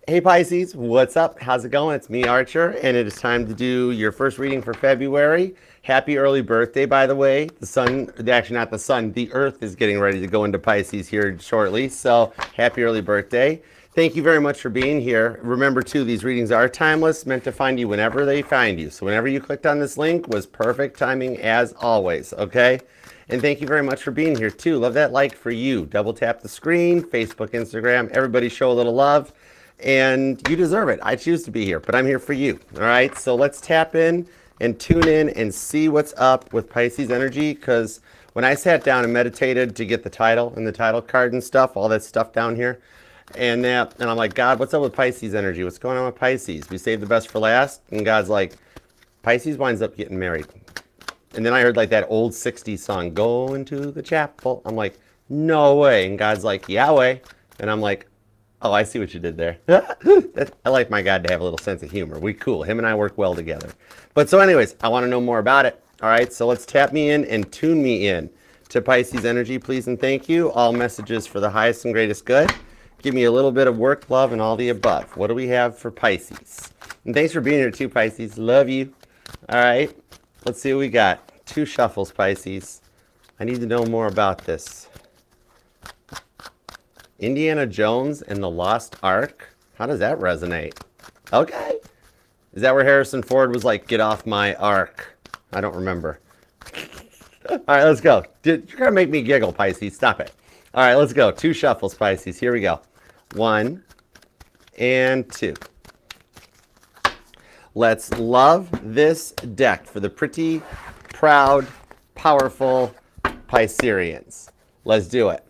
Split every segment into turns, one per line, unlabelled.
Hey Pisces, what's up? How's it going? It's me, Archer, and it is time to do your first reading for February. Happy early birthday, by the way. The sun, actually not the sun, the earth is getting ready to go into Pisces here shortly, so happy early birthday. Thank you very much for being here. Remember too, these readings are timeless, meant to find you whenever they find you. So whenever you clicked on this link was perfect timing as always, okay? And thank you very much for being here too. Love that like for you. Double tap the screen, Facebook, Instagram, everybody show a little love. And you deserve it. I choose to be here, but I'm here for you. All right, so let's tap in and tune in and see what's up with Pisces energy, because when I sat down and meditated to get the title and the title card and stuff, all that stuff down here, and I'm like, God, what's up with Pisces energy? What's going on with Pisces? We saved the best for last, and God's like, Pisces winds up getting married. And then I heard like that old 60s song, Going to the Chapel. I'm like, no way. And God's like, Yahweh. And I'm like, oh, I see what you did there. I like my God to have a little sense of humor. We cool. Him and I work well together. But so anyways, I want to know more about it. All right, so let's tap me in and tune me in to Pisces energy, please and thank you. All messages for the highest and greatest good. Give me a little bit of work, love, and all the above. What do we have for Pisces? And thanks for being here too, Pisces. Love you. All right, let's see what we got. 2 shuffles, Pisces. I need to know more about this. Indiana Jones and the Lost Ark. How does that resonate? Okay. Is that where Harrison Ford was like, get off my ark? I don't remember. All right, let's go. You're going to make me giggle, Pisces. Stop it. All right, let's go. 2 shuffles, Pisces. Here we go. 1 and 2. Let's love this deck for the pretty, proud, powerful Pisceans. Let's do it.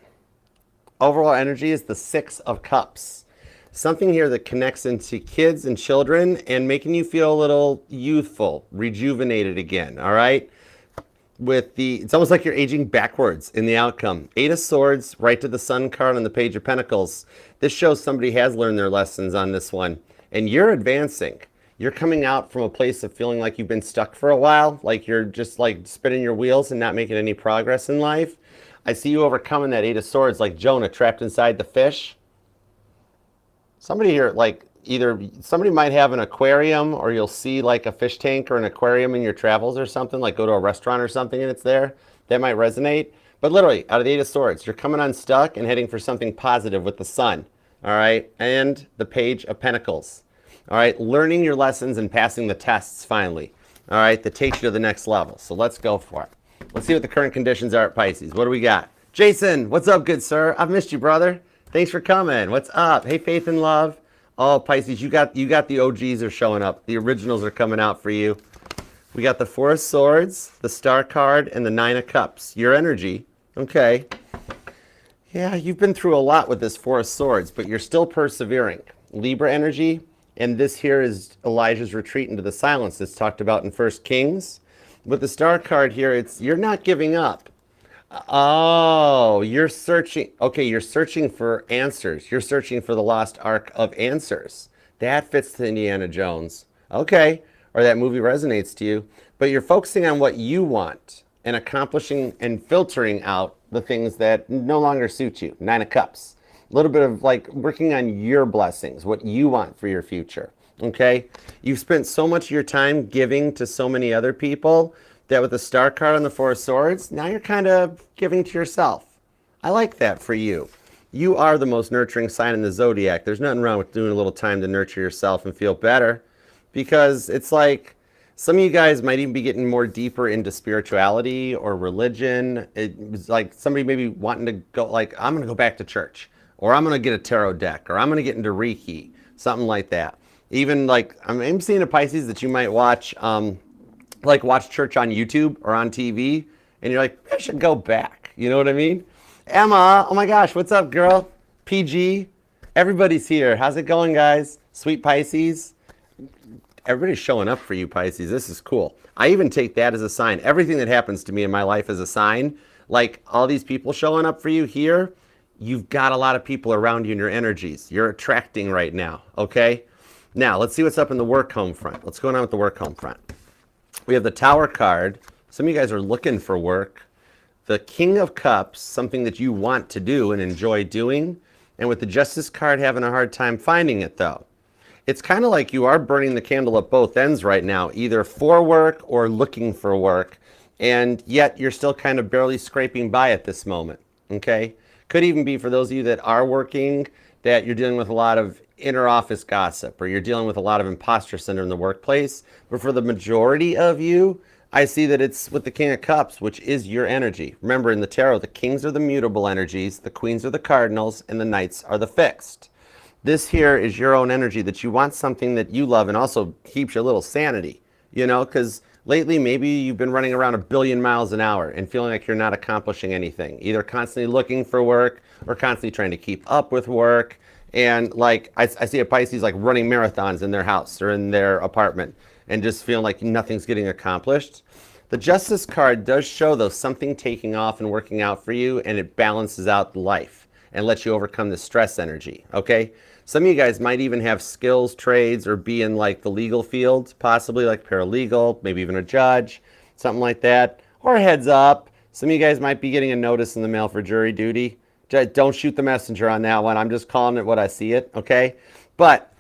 Overall energy is the 6 of Cups. Something here that connects into kids and children and making you feel a little youthful, rejuvenated again, all right? It's almost like you're aging backwards in the outcome. 8 of Swords, right to the Sun card on the Page of Pentacles. This shows somebody has learned their lessons on this one. And you're advancing. You're coming out from a place of feeling like you've been stuck for a while, like you're just like spinning your wheels and not making any progress in life. I see you overcoming that 8 of Swords like Jonah trapped inside the fish. Somebody here, like either somebody might have an aquarium, or you'll see like a fish tank or an aquarium in your travels or something, like go to a restaurant or something and it's there. That might resonate. But literally, out of the 8 of Swords, you're coming unstuck and heading for something positive with the Sun. All right, and the Page of Pentacles. All right, learning your lessons and passing the tests finally. All right, that takes you to the next level. So let's go for it. Let's see what the current conditions are at Pisces. What do we got? Jason, what's up, good sir? I've missed you, brother. Thanks for coming. What's up? Hey, Faith and Love. Oh, Pisces, you got the OGs are showing up. The originals are coming out for you. We got the 4 of Swords, the Star card, and the 9 of Cups. Your energy. Okay. Yeah, you've been through a lot with this 4 of Swords, but you're still persevering. Libra energy, and this here is Elijah's retreat into the silence that's talked about in 1 Kings. With the Star card here, it's you're not giving up. Oh, you're searching. Okay, you're searching for answers. You're searching for the lost ark of answers. That fits to Indiana Jones. Okay, or that movie resonates to you. But you're focusing on what you want and accomplishing and filtering out the things that no longer suit you. 9 of Cups. A little bit of like working on your blessings, what you want for your future. Okay, you've spent so much of your time giving to so many other people that with the Star card on the 4 of Swords, now you're kind of giving to yourself. I like that for you. You are the most nurturing sign in the zodiac. There's nothing wrong with doing a little time to nurture yourself and feel better, because it's like some of you guys might even be getting more deeper into spirituality or religion. It was like somebody maybe wanting to go like, I'm going to go back to church, or I'm going to get a tarot deck, or I'm going to get into Reiki, something like that. Even like I'm seeing a Pisces that you might watch, like watch church on YouTube or on TV, and you're like, I should go back. You know what I mean? Emma, oh my gosh, what's up, girl? PG, everybody's here. How's it going, guys? Sweet Pisces. Everybody's showing up for you, Pisces. This is cool. I even take that as a sign. Everything that happens to me in my life is a sign. Like all these people showing up for you here, you've got a lot of people around you in your energies. You're attracting right now, okay? Now, let's see what's up in the work home front. What's going on with the work home front? We have the Tower card. Some of you guys are looking for work. The King of Cups, something that you want to do and enjoy doing. And with the Justice card having a hard time finding it though. It's kind of like you are burning the candle at both ends right now, either for work or looking for work, and yet you're still kind of barely scraping by at this moment, okay? Could even be for those of you that are working that you're dealing with a lot of inner office gossip or you're dealing with a lot of imposter syndrome in the workplace. But for the majority of you, I see that it's with the King of Cups, which is your energy. Remember, in the tarot, the kings are the mutable energies, the queens are the cardinals, and the knights are the fixed. This here is your own energy that you want something that you love and also keeps your little sanity, you know, because lately maybe you've been running around 1,000,000,000 miles an hour and feeling like you're not accomplishing anything, either constantly looking for work or constantly trying to keep up with work. And like I see a Pisces like running marathons in their house or in their apartment and just feeling like nothing's getting accomplished. The Justice card does show, though, something taking off and working out for you, and it balances out life and lets you overcome the stress energy, okay? Some of you guys might even have skills, trades, or be in like the legal field, possibly like paralegal, maybe even a judge, something like that. Or heads up, some of you guys might be getting a notice in the mail for jury duty. Don't shoot the messenger on that one. I'm just calling it what I see it, okay? But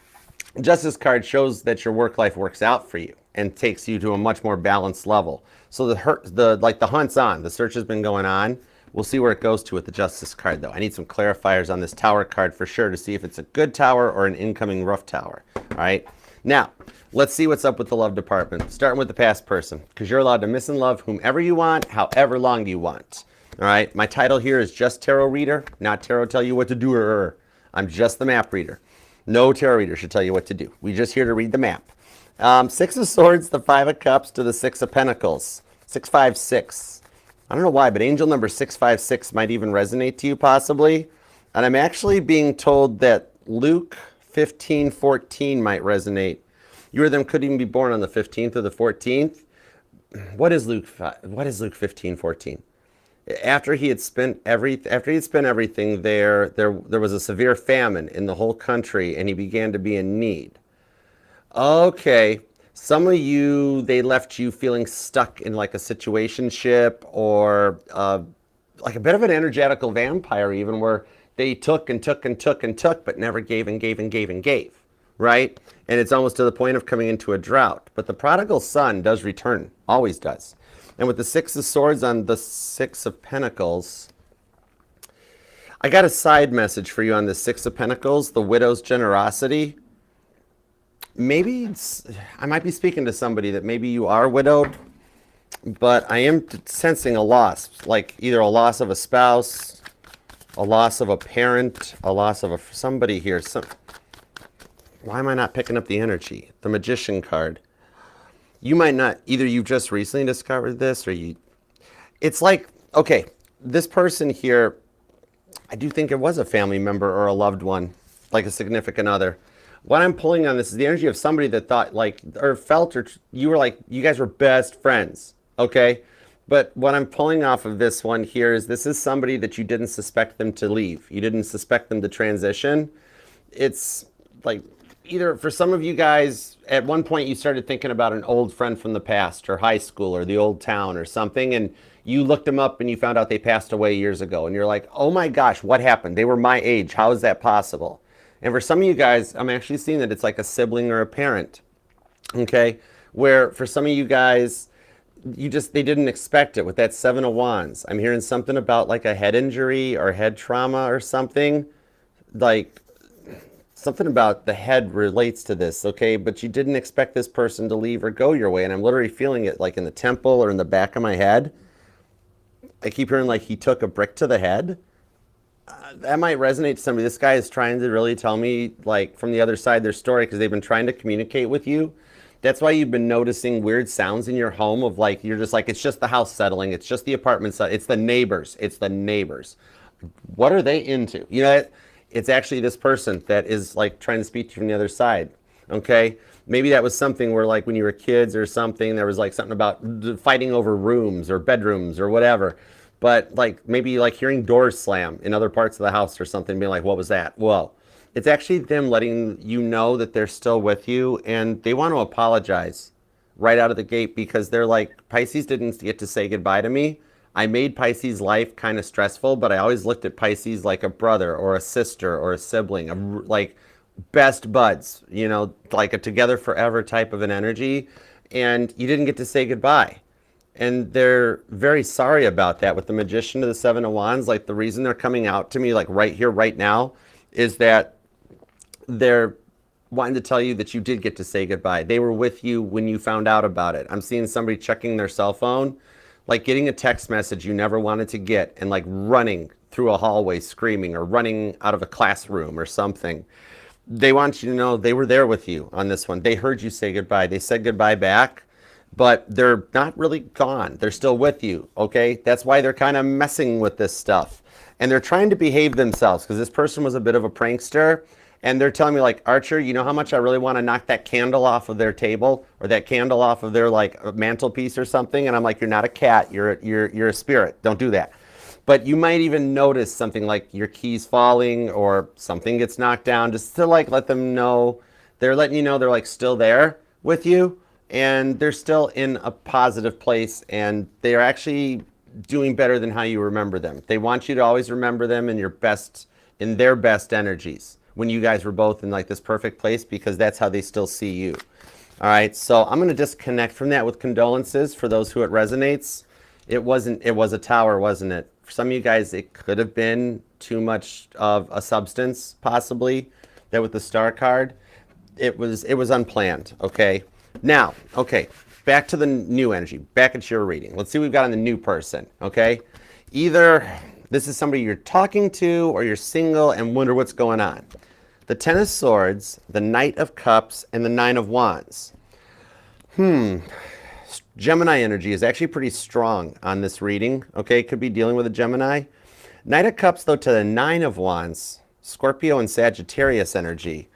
Justice card shows that your work life works out for you and takes you to a much more balanced level. So the hunt's on. The search has been going on. We'll see where it goes to with the Justice card, though. I need some clarifiers on this Tower card for sure to see if it's a good tower or an incoming rough tower. All right. Now, let's see what's up with the love department. Starting with the past person, because you're allowed to miss and love whomever you want, however long you want. All right. My title here is just tarot reader, not tarot tell you what to do. I'm just the map reader. No tarot reader should tell you what to do. We're just here to read the map. Six of Swords, the Five of Cups to the Six of Pentacles. 656. I don't know why, but angel number 656 might even resonate to you possibly. And I'm actually being told that Luke 15:14 might resonate. You or them could even be born on the 15th or the 14th. What is Luke 15:14? After he had spent everything there was a severe famine in the whole country, and he began to be in need. Okay, some of you, they left you feeling stuck in like a situationship or like a bit of an energetical vampire, even where they took and took and took and took, but never gave and gave and gave and gave, right? And it's almost to the point of coming into a drought. But the prodigal son does return, always does. And with the Six of Swords on the Six of Pentacles, I got a side message for you on the Six of Pentacles, the widow's generosity. Maybe I might be speaking to somebody that maybe you are widowed, but I am sensing a loss, like either a loss of a spouse, a loss of a parent, a loss of somebody here. Why am I not picking up the energy? The Magician card. You might not, either you've just recently discovered this or it's like, okay, this person here, I do think it was a family member or a loved one, like a significant other. What I'm pulling on this is the energy of somebody that thought like, or felt, or you were like, you guys were best friends, okay? But what I'm pulling off of this one here is this is somebody that you didn't suspect them to leave. You didn't suspect them to transition. It's like, either for some of you guys, at one point you started thinking about an old friend from the past or high school or the old town or something, and you looked them up and you found out they passed away years ago. And you're like, oh my gosh, what happened? They were my age. How is that possible? And for some of you guys, I'm actually seeing that it's like a sibling or a parent, okay? Where for some of you guys, they didn't expect it with that Seven of Wands. I'm hearing something about like a head injury or head trauma or something, like something about the head relates to this, okay? But you didn't expect this person to leave or go your way. And I'm literally feeling it like in the temple or in the back of my head. I keep hearing like he took a brick to the head. That might resonate to somebody. This guy is trying to really tell me like from the other side their story because they've been trying to communicate with you. That's why you've been noticing weird sounds in your home of like, you're just like, it's just the house settling. It's just the apartment set. It's the neighbors. It's the neighbors. What are they into? You know, it's actually this person that is like trying to speak to you from the other side. Okay. Maybe that was something where like when you were kids or something, there was like something about fighting over rooms or bedrooms or whatever. But like maybe like hearing doors slam in other parts of the house or something, being like, what was that? Whoa. It's actually them letting you know that they're still with you, and they want to apologize right out of the gate because they're like, Pisces didn't get to say goodbye to me. I made Pisces life kind of stressful, but I always looked at Pisces like a brother or a sister or a sibling, like best buds, you know, like a together forever type of an energy. And you didn't get to say goodbye. And they're very sorry about that. With the Magician of the Seven of Wands, like the reason they're coming out to me like right here, right now, is that they're wanting to tell you that you did get to say goodbye. They were with you when you found out about it. I'm seeing somebody checking their cell phone, like getting a text message you never wanted to get and like running through a hallway screaming or running out of a classroom or something. They want you to know they were there with you on this one. They heard you say goodbye. They said goodbye back, but they're not really gone. They're still with you, okay? That's why they're kind of messing with this stuff. And they're trying to behave themselves because this person was a bit of a prankster. And they're telling me like, Archer, you know how much I really want to knock that candle off of their table or that candle off of their like mantelpiece or something. And I'm like, you're not a cat. You're a spirit. Don't do that. But you might even notice something like your keys falling or something gets knocked down, just to like let them know. They're letting you know they're like still there with you and they're still in a positive place and they are actually doing better than how you remember them. They want you to always remember them in their best energies, when you guys were both in like this perfect place, because that's how they still see you. All right, so I'm going to disconnect from that with condolences for those who it resonates. It was a tower, wasn't it? For some of you guys, it could have been too much of a substance, possibly, that with the star card. It was unplanned, okay? Now, okay, back to the new energy, back at your reading. Let's see what we've got on the new person, okay? Either this is somebody you're talking to or you're single and wonder what's going on. The Ten of Swords, the Knight of Cups, and the Nine of Wands. Gemini energy is actually pretty strong on this reading. Okay, could be dealing with a Gemini. Knight of Cups, though, to the Nine of Wands. Scorpio and Sagittarius energy.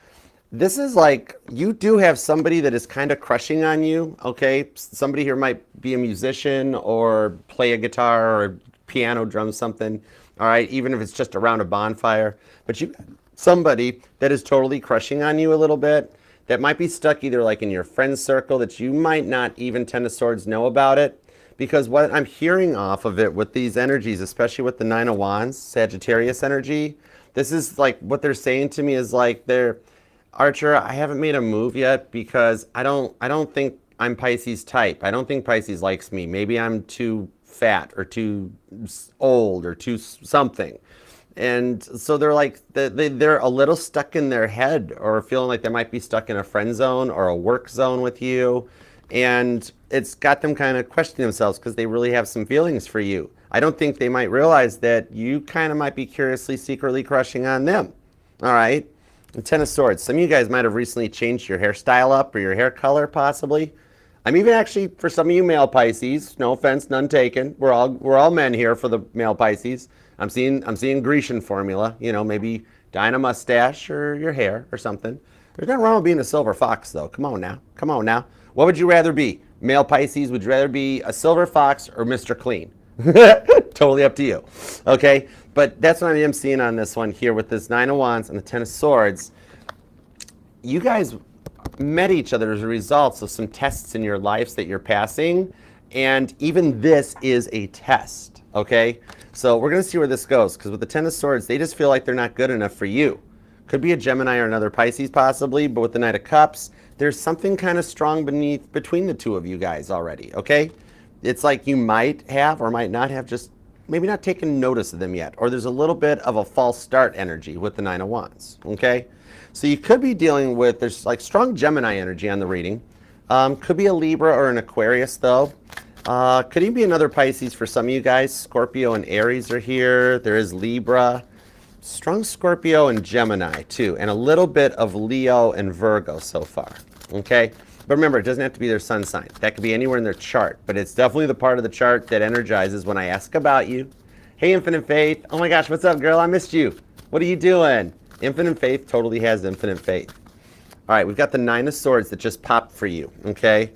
This is like, you do have somebody that is kind of crushing on you, okay? Somebody here might be a musician or play a guitar or piano, drum, something. All right, even if it's just around a bonfire. But you... somebody that is totally crushing on you a little bit, that might be stuck either like in your friend circle that you might not even Ten of Swords know about it. Because what I'm hearing off of it with these energies, especially with the Nine of Wands, Sagittarius energy, this is like what they're saying to me is like, Archer, I haven't made a move yet because I don't think I'm Pisces type. I don't think Pisces likes me. Maybe I'm too fat or too old or too something. And so they're like, they're a little stuck in their head or feeling like they might be stuck in a friend zone or a work zone with you. And it's got them kind of questioning themselves because they really have some feelings for you. I don't think they might realize that you kind of might be curiously, secretly crushing on them. All right. The Ten of Swords. Some of you guys might have recently changed your hairstyle up or your hair color, possibly. I'm even actually, for some of you male Pisces, no offense, none taken. We're all men here for the male Pisces. I'm seeing Grecian formula, you know, maybe dyeing a mustache or your hair or something. There's nothing wrong with being a silver fox, though. Come on now. Come on now. What would you rather be? Male Pisces, would you rather be a silver fox or Mr. Clean? Totally up to you. Okay? But that's what I'm seeing on this one here with this Nine of Wands and the Ten of Swords. You guys met each other as a result of some tests in your lives that you're passing. And even this is a test. Okay? So we're going to see where this goes, because with the Ten of Swords, they just feel like they're not good enough for you. Could be a Gemini or another Pisces possibly, but with the Knight of Cups, there's something kind of strong between the two of you guys already, okay? It's like you might have or might not have just maybe not taken notice of them yet, or there's a little bit of a false start energy with the Nine of Wands, okay? So you could be dealing with, there's like strong Gemini energy on the reading. Could be a Libra or an Aquarius though. Could even be another Pisces for some of you guys. Scorpio and Aries are here. There is Libra. Strong Scorpio and Gemini too. And a little bit of Leo and Virgo so far. Okay? But remember, it doesn't have to be their sun sign. That could be anywhere in their chart. But it's definitely the part of the chart that energizes when I ask about you. Hey, Infinite Faith. Oh my gosh, what's up, girl? I missed you. What are you doing? Infinite Faith totally has infinite faith. All right, we've got the Nine of Swords that just popped for you. Okay?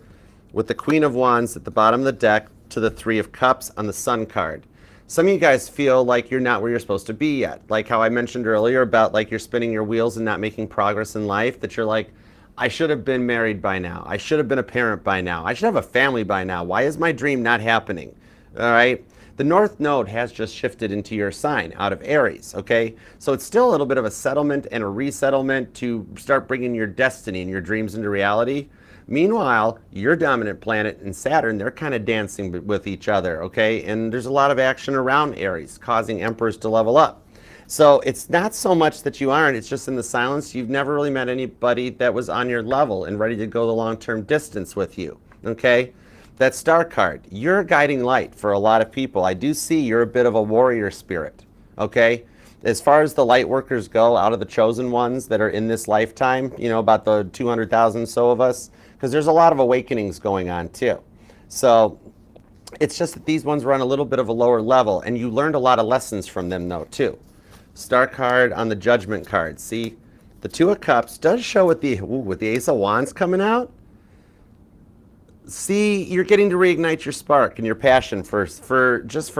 With the Queen of Wands at the bottom of the deck to the Three of Cups on the Sun card. Some of you guys feel like you're not where you're supposed to be yet. Like how I mentioned earlier about like you're spinning your wheels and not making progress in life, that you're like, I should have been married by now. I should have been a parent by now. I should have a family by now. Why is my dream not happening? All right. The North Node has just shifted into your sign out of Aries, okay? So it's still a little bit of a settlement and a resettlement to start bringing your destiny and your dreams into reality. Meanwhile, your dominant planet and Saturn, they're kind of dancing with each other, okay? And there's a lot of action around Aries, causing emperors to level up. So it's not so much that you aren't, it's just in the silence. You've never really met anybody that was on your level and ready to go the long-term distance with you, okay? That star card, you're a guiding light for a lot of people. I do see you're a bit of a warrior spirit, okay? As far as the light workers go, out of the chosen ones that are in this lifetime, you know, about the 200,000 so of us, because there's a lot of awakenings going on too. So it's just that these ones were on a little bit of a lower level, and you learned a lot of lessons from them though too. Star card on the Judgment card. See, the Two of Cups does show with the Ace of Wands coming out. See, you're getting to reignite your spark and your passion for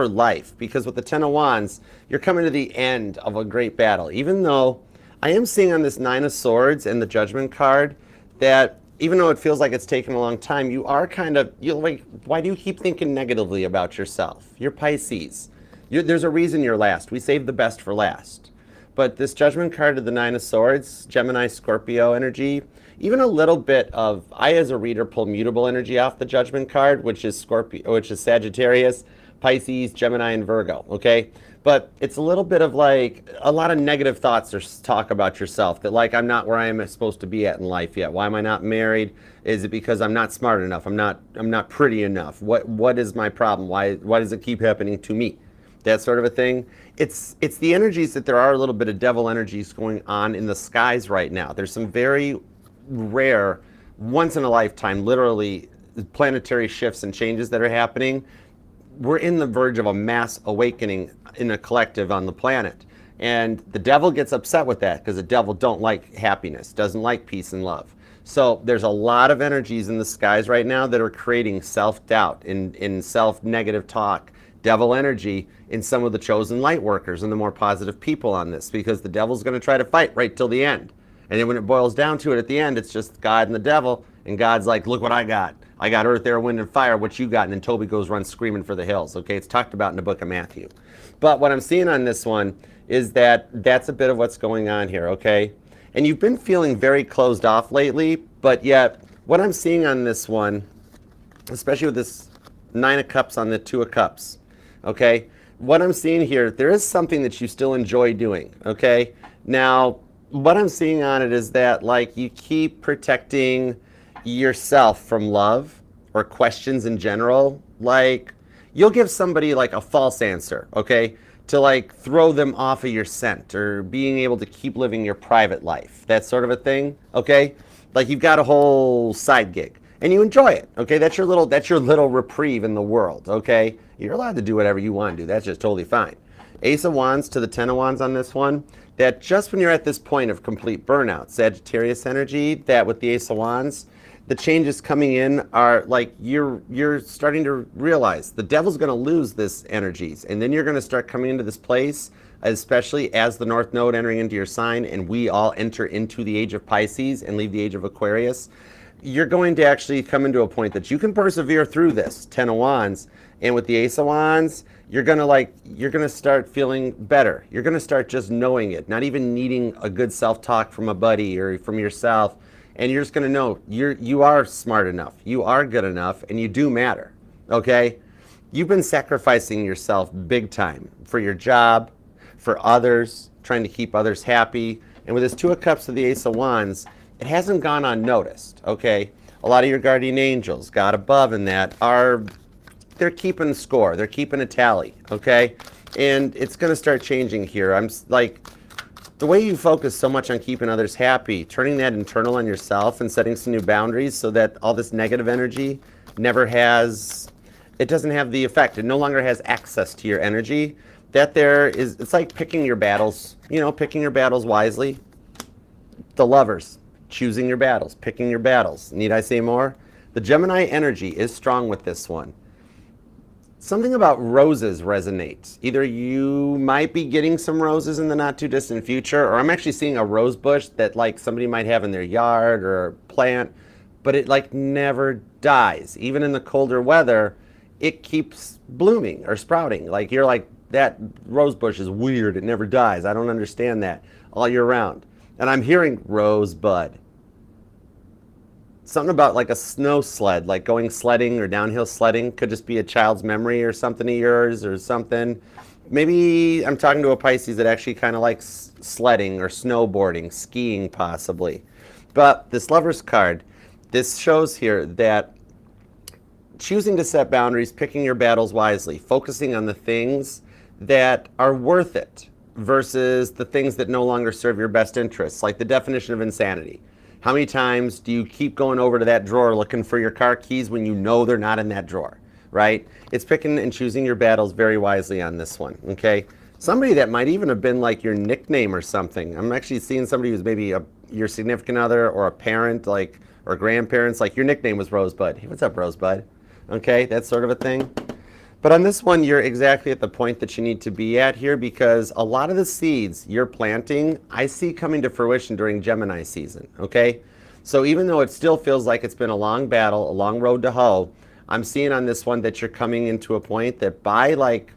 life, because with the Ten of Wands, you're coming to the end of a great battle. Even though I am seeing on this Nine of Swords and the Judgment card that even though it feels like it's taken a long time, you are kind of, you're like, why do you keep thinking negatively about yourself? You're Pisces. There's a reason you're last. We save the best for last. But this Judgment card of the Nine of Swords, Gemini, Scorpio energy, even a little bit of, I as a reader pull mutable energy off the Judgment card, which is Scorpio, which is Sagittarius, Pisces, Gemini, and Virgo, okay? But it's a little bit of like a lot of negative thoughts or talk about yourself that like, I'm not where I am supposed to be at in life yet. Why am I not married? Is it because I'm not smart enough? I'm not pretty enough? What is my problem? Why does it keep happening to me? That sort of a thing. It's the energies that there are a little bit of devil energies going on in the skies right now. There's some very rare, once in a lifetime, literally planetary shifts and changes that are happening. We're in the verge of a mass awakening in a collective on the planet. And the devil gets upset with that because the devil don't like happiness, doesn't like peace and love. So there's a lot of energies in the skies right now that are creating self-doubt in self-negative talk, devil energy in some of the chosen light workers and the more positive people on this, because the devil's going to try to fight right till the end. And then when it boils down to it at the end, it's just God and the devil, and God's like, look what I got. I got earth, air, wind, and fire. What you got? And then Toby goes run screaming for the hills. Okay, it's talked about in the book of Matthew. But what I'm seeing on this one is that that's a bit of what's going on here, okay? And you've been feeling very closed off lately, but yet what I'm seeing on this one, especially with this Nine of Cups on the Two of Cups, okay? What I'm seeing here, there is something that you still enjoy doing, okay? Now, what I'm seeing on it is that, like, you keep protecting yourself from love or questions in general. Like, you'll give somebody, like, a false answer, okay? To, like, throw them off of your scent or being able to keep living your private life, that sort of a thing, okay? Like, you've got a whole side gig. And you enjoy it, okay? That's your little reprieve in the world, okay? You're allowed to do whatever you want to do. That's just totally fine. Ace of Wands to the Ten of Wands on this one, that just when you're at this point of complete burnout, Sagittarius energy, that with the Ace of Wands, the changes coming in are like you're starting to realize the devil's going to lose this energies, and then you're going to start coming into this place, especially as the North Node entering into your sign, and we all enter into the age of Pisces and leave the age of Aquarius. You're going to actually come into a point that you can persevere through this Ten of Wands, and with the Ace of Wands, you're gonna start feeling better. You're gonna start just knowing it, not even needing a good self-talk from a buddy or from yourself, and you're just gonna know you are smart enough, you are good enough, and you do matter. Okay, you've been sacrificing yourself big time for your job, for others, trying to keep others happy, and with this Two of Cups to the Ace of Wands, it hasn't gone unnoticed, okay? A lot of your guardian angels, God above and that, they're keeping score. They're keeping a tally, okay? And it's going to start changing here. I'm like, the way you focus so much on keeping others happy, turning that internal on yourself and setting some new boundaries so that all this negative energy it doesn't have the effect. It no longer has access to your energy. It's like picking your battles, picking your battles wisely. The Lovers. Choosing your battles, picking your battles. Need I say more? The Gemini energy is strong with this one. Something about roses resonates. Either you might be getting some roses in the not too distant future, or I'm actually seeing a rose bush that like somebody might have in their yard or plant, but it like never dies. Even in the colder weather, it keeps blooming or sprouting. Like you're like, that rose bush is weird. It never dies. I don't understand that all year round. And I'm hearing rosebud. Something about like a snow sled, like going sledding or downhill sledding. Could just be a child's memory or something of yours or something. Maybe I'm talking to a Pisces that actually kind of likes sledding or snowboarding, skiing possibly. But this Lover's card, this shows here that choosing to set boundaries, picking your battles wisely, focusing on the things that are worth it versus the things that no longer serve your best interests, like the definition of insanity. How many times do you keep going over to that drawer looking for your car keys when you know they're not in that drawer, right? It's picking and choosing your battles very wisely on this one, okay? Somebody that might even have been like your nickname or something. I'm actually seeing somebody who's maybe your significant other or a parent, like, or grandparents, like your nickname was Rosebud. Hey, what's up, Rosebud? Okay, that sort of a thing. But on this one, you're exactly at the point that you need to be at here, because a lot of the seeds you're planting, I see coming to fruition during Gemini season, okay? So even though it still feels like it's been a long battle, a long road to hoe, I'm seeing on this one that you're coming into a point that by like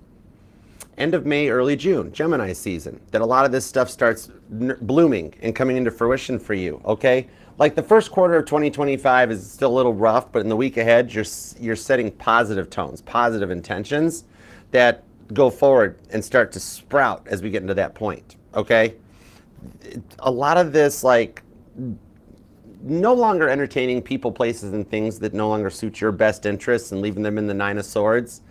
end of May, early June, Gemini season, that a lot of this stuff starts blooming and coming into fruition for you, okay? Like the first quarter of 2025 is still a little rough, but in the week ahead, you're setting positive tones, positive intentions that go forward and start to sprout as we get into that point, okay? A lot of this, like, no longer entertaining people, places, and things that no longer suit your best interests and leaving them in the Nine of Swords.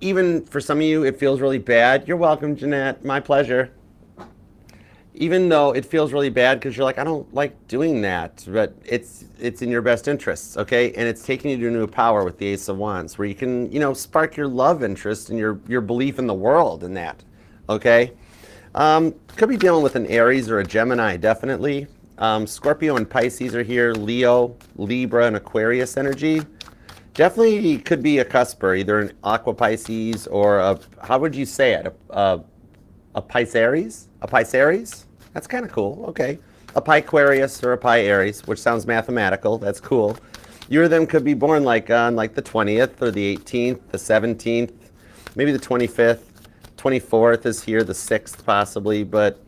Even for some of you, it feels really bad. You're welcome, Jeanette. My pleasure. Even though it feels really bad because you're like, I don't like doing that, but it's in your best interests, okay? And it's taking you to a new power with the Ace of Wands, where you can, you know, spark your love interest and your belief in the world in that, okay? Could be dealing with an Aries or a Gemini, definitely. Scorpio and Pisces are here. Leo, Libra, and Aquarius energy. Definitely could be a cusper, either an Aqua Pisces or a, how would you say it? A Pisces? A Pisces? That's kind of cool. Okay. A Piquarius or a Pi Aries, which sounds mathematical. That's cool. You or them could be born like on like the 20th or the 18th, the 17th, maybe the 25th, 24th is here, the 6th possibly, but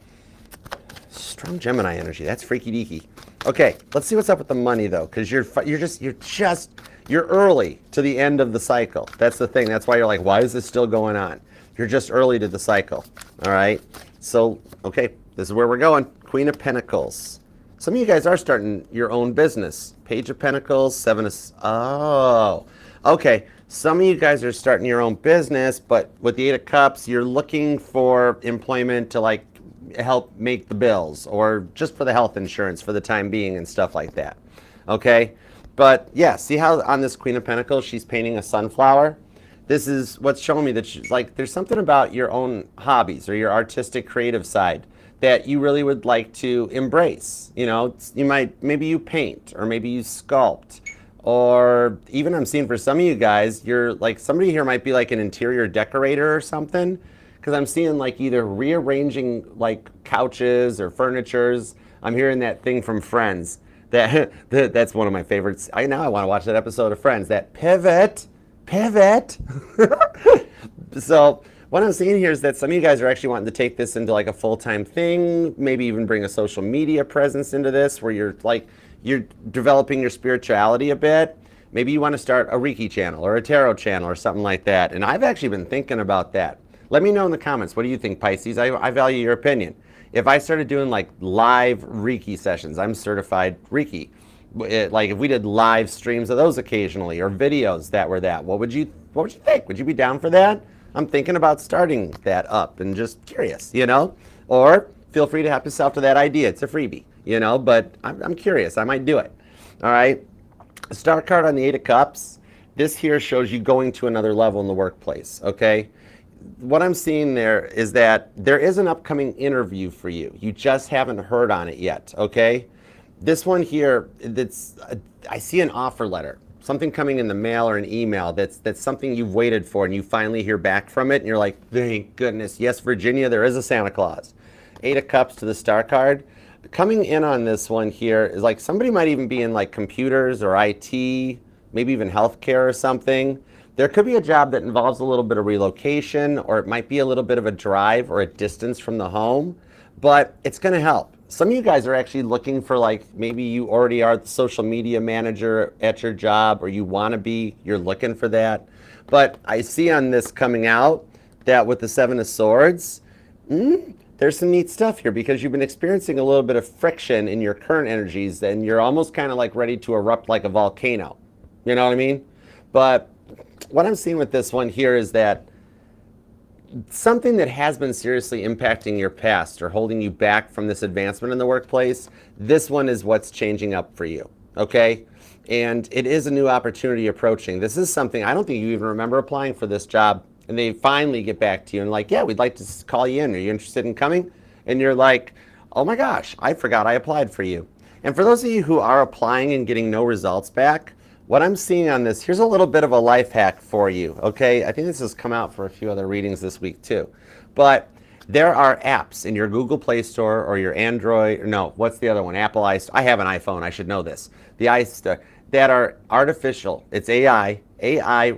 strong Gemini energy. That's freaky deaky. Okay, let's see what's up with the money though, because you're early to the end of the cycle. That's the thing. That's why you're like, why is this still going on? You're just early to the cycle. All right. So, okay, this is where we're going. Queen of Pentacles. Some of you guys are starting your own business. Page of Pentacles, oh, okay. Some of you guys are starting your own business, but with the Eight of Cups, you're looking for employment to like help make the bills or just for the health insurance for the time being and stuff like that. Okay. But yeah, see how on this Queen of Pentacles, she's painting a sunflower? This is what's showing me that she's like, there's something about your own hobbies or your artistic creative side that you really would like to embrace. You know, maybe you paint or maybe you sculpt, or even I'm seeing for some of you guys, you're like, somebody here might be like an interior decorator or something, because I'm seeing like either rearranging like couches or furnitures. I'm hearing that thing from Friends. That's one of my favorites. Now I want to watch that episode of Friends. That pivot. So what I'm seeing here is that some of you guys are actually wanting to take this into like a full-time thing, maybe even bring a social media presence into this, where you're developing your spirituality a bit. Maybe you want to start a Reiki channel or a tarot channel or something like that. And I've actually been thinking about that. Let me know in the comments. What do you think, Pisces? I value your opinion. If I started doing like live Reiki sessions, I'm certified Reiki. Like if we did live streams of those occasionally or videos that were that, what would you think? Would you be down for that? I'm thinking about starting that up and just curious, you know? Or feel free to help yourself to that idea. It's a freebie, you know, but I'm curious. I might do it. All right. Star card on the Eight of Cups. This here shows you going to another level in the workplace, okay? What I'm seeing there is that there is an upcoming interview for you. You just haven't heard on it yet, okay? This one here, I see an offer letter, something coming in the mail or an email that's something you've waited for, and you finally hear back from it, and you're like, thank goodness. Yes, Virginia, there is a Santa Claus. Eight of Cups to the Star card. Coming in on this one here is like somebody might even be in like computers or IT, maybe even healthcare or something. There could be a job that involves a little bit of relocation, or it might be a little bit of a drive or a distance from the home, but it's going to help. Some of you guys are actually looking for, like, maybe you already are the social media manager at your job, or you want to be, you're looking for that. But I see on this coming out that with the Seven of Swords, there's some neat stuff here because you've been experiencing a little bit of friction in your current energies, and you're almost kind of like ready to erupt like a volcano. You know what I mean? But what I'm seeing with this one here is that something that has been seriously impacting your past or holding you back from this advancement in the workplace, this one is what's changing up for you, okay? And it is a new opportunity approaching. This is something, I don't think you even remember applying for this job, and they finally get back to you and like, yeah, we'd like to call you in. Are you interested in coming? And you're like, oh my gosh, I forgot I applied for you. And for those of you who are applying and getting no results back, what I'm seeing on this, here's a little bit of a life hack for you, okay? I think this has come out for a few other readings this week too. But there are apps in your Google Play Store or your Android, no, what's the other one? Apple iStore. I have an iPhone, I should know this. The iStore, that are artificial, it's AI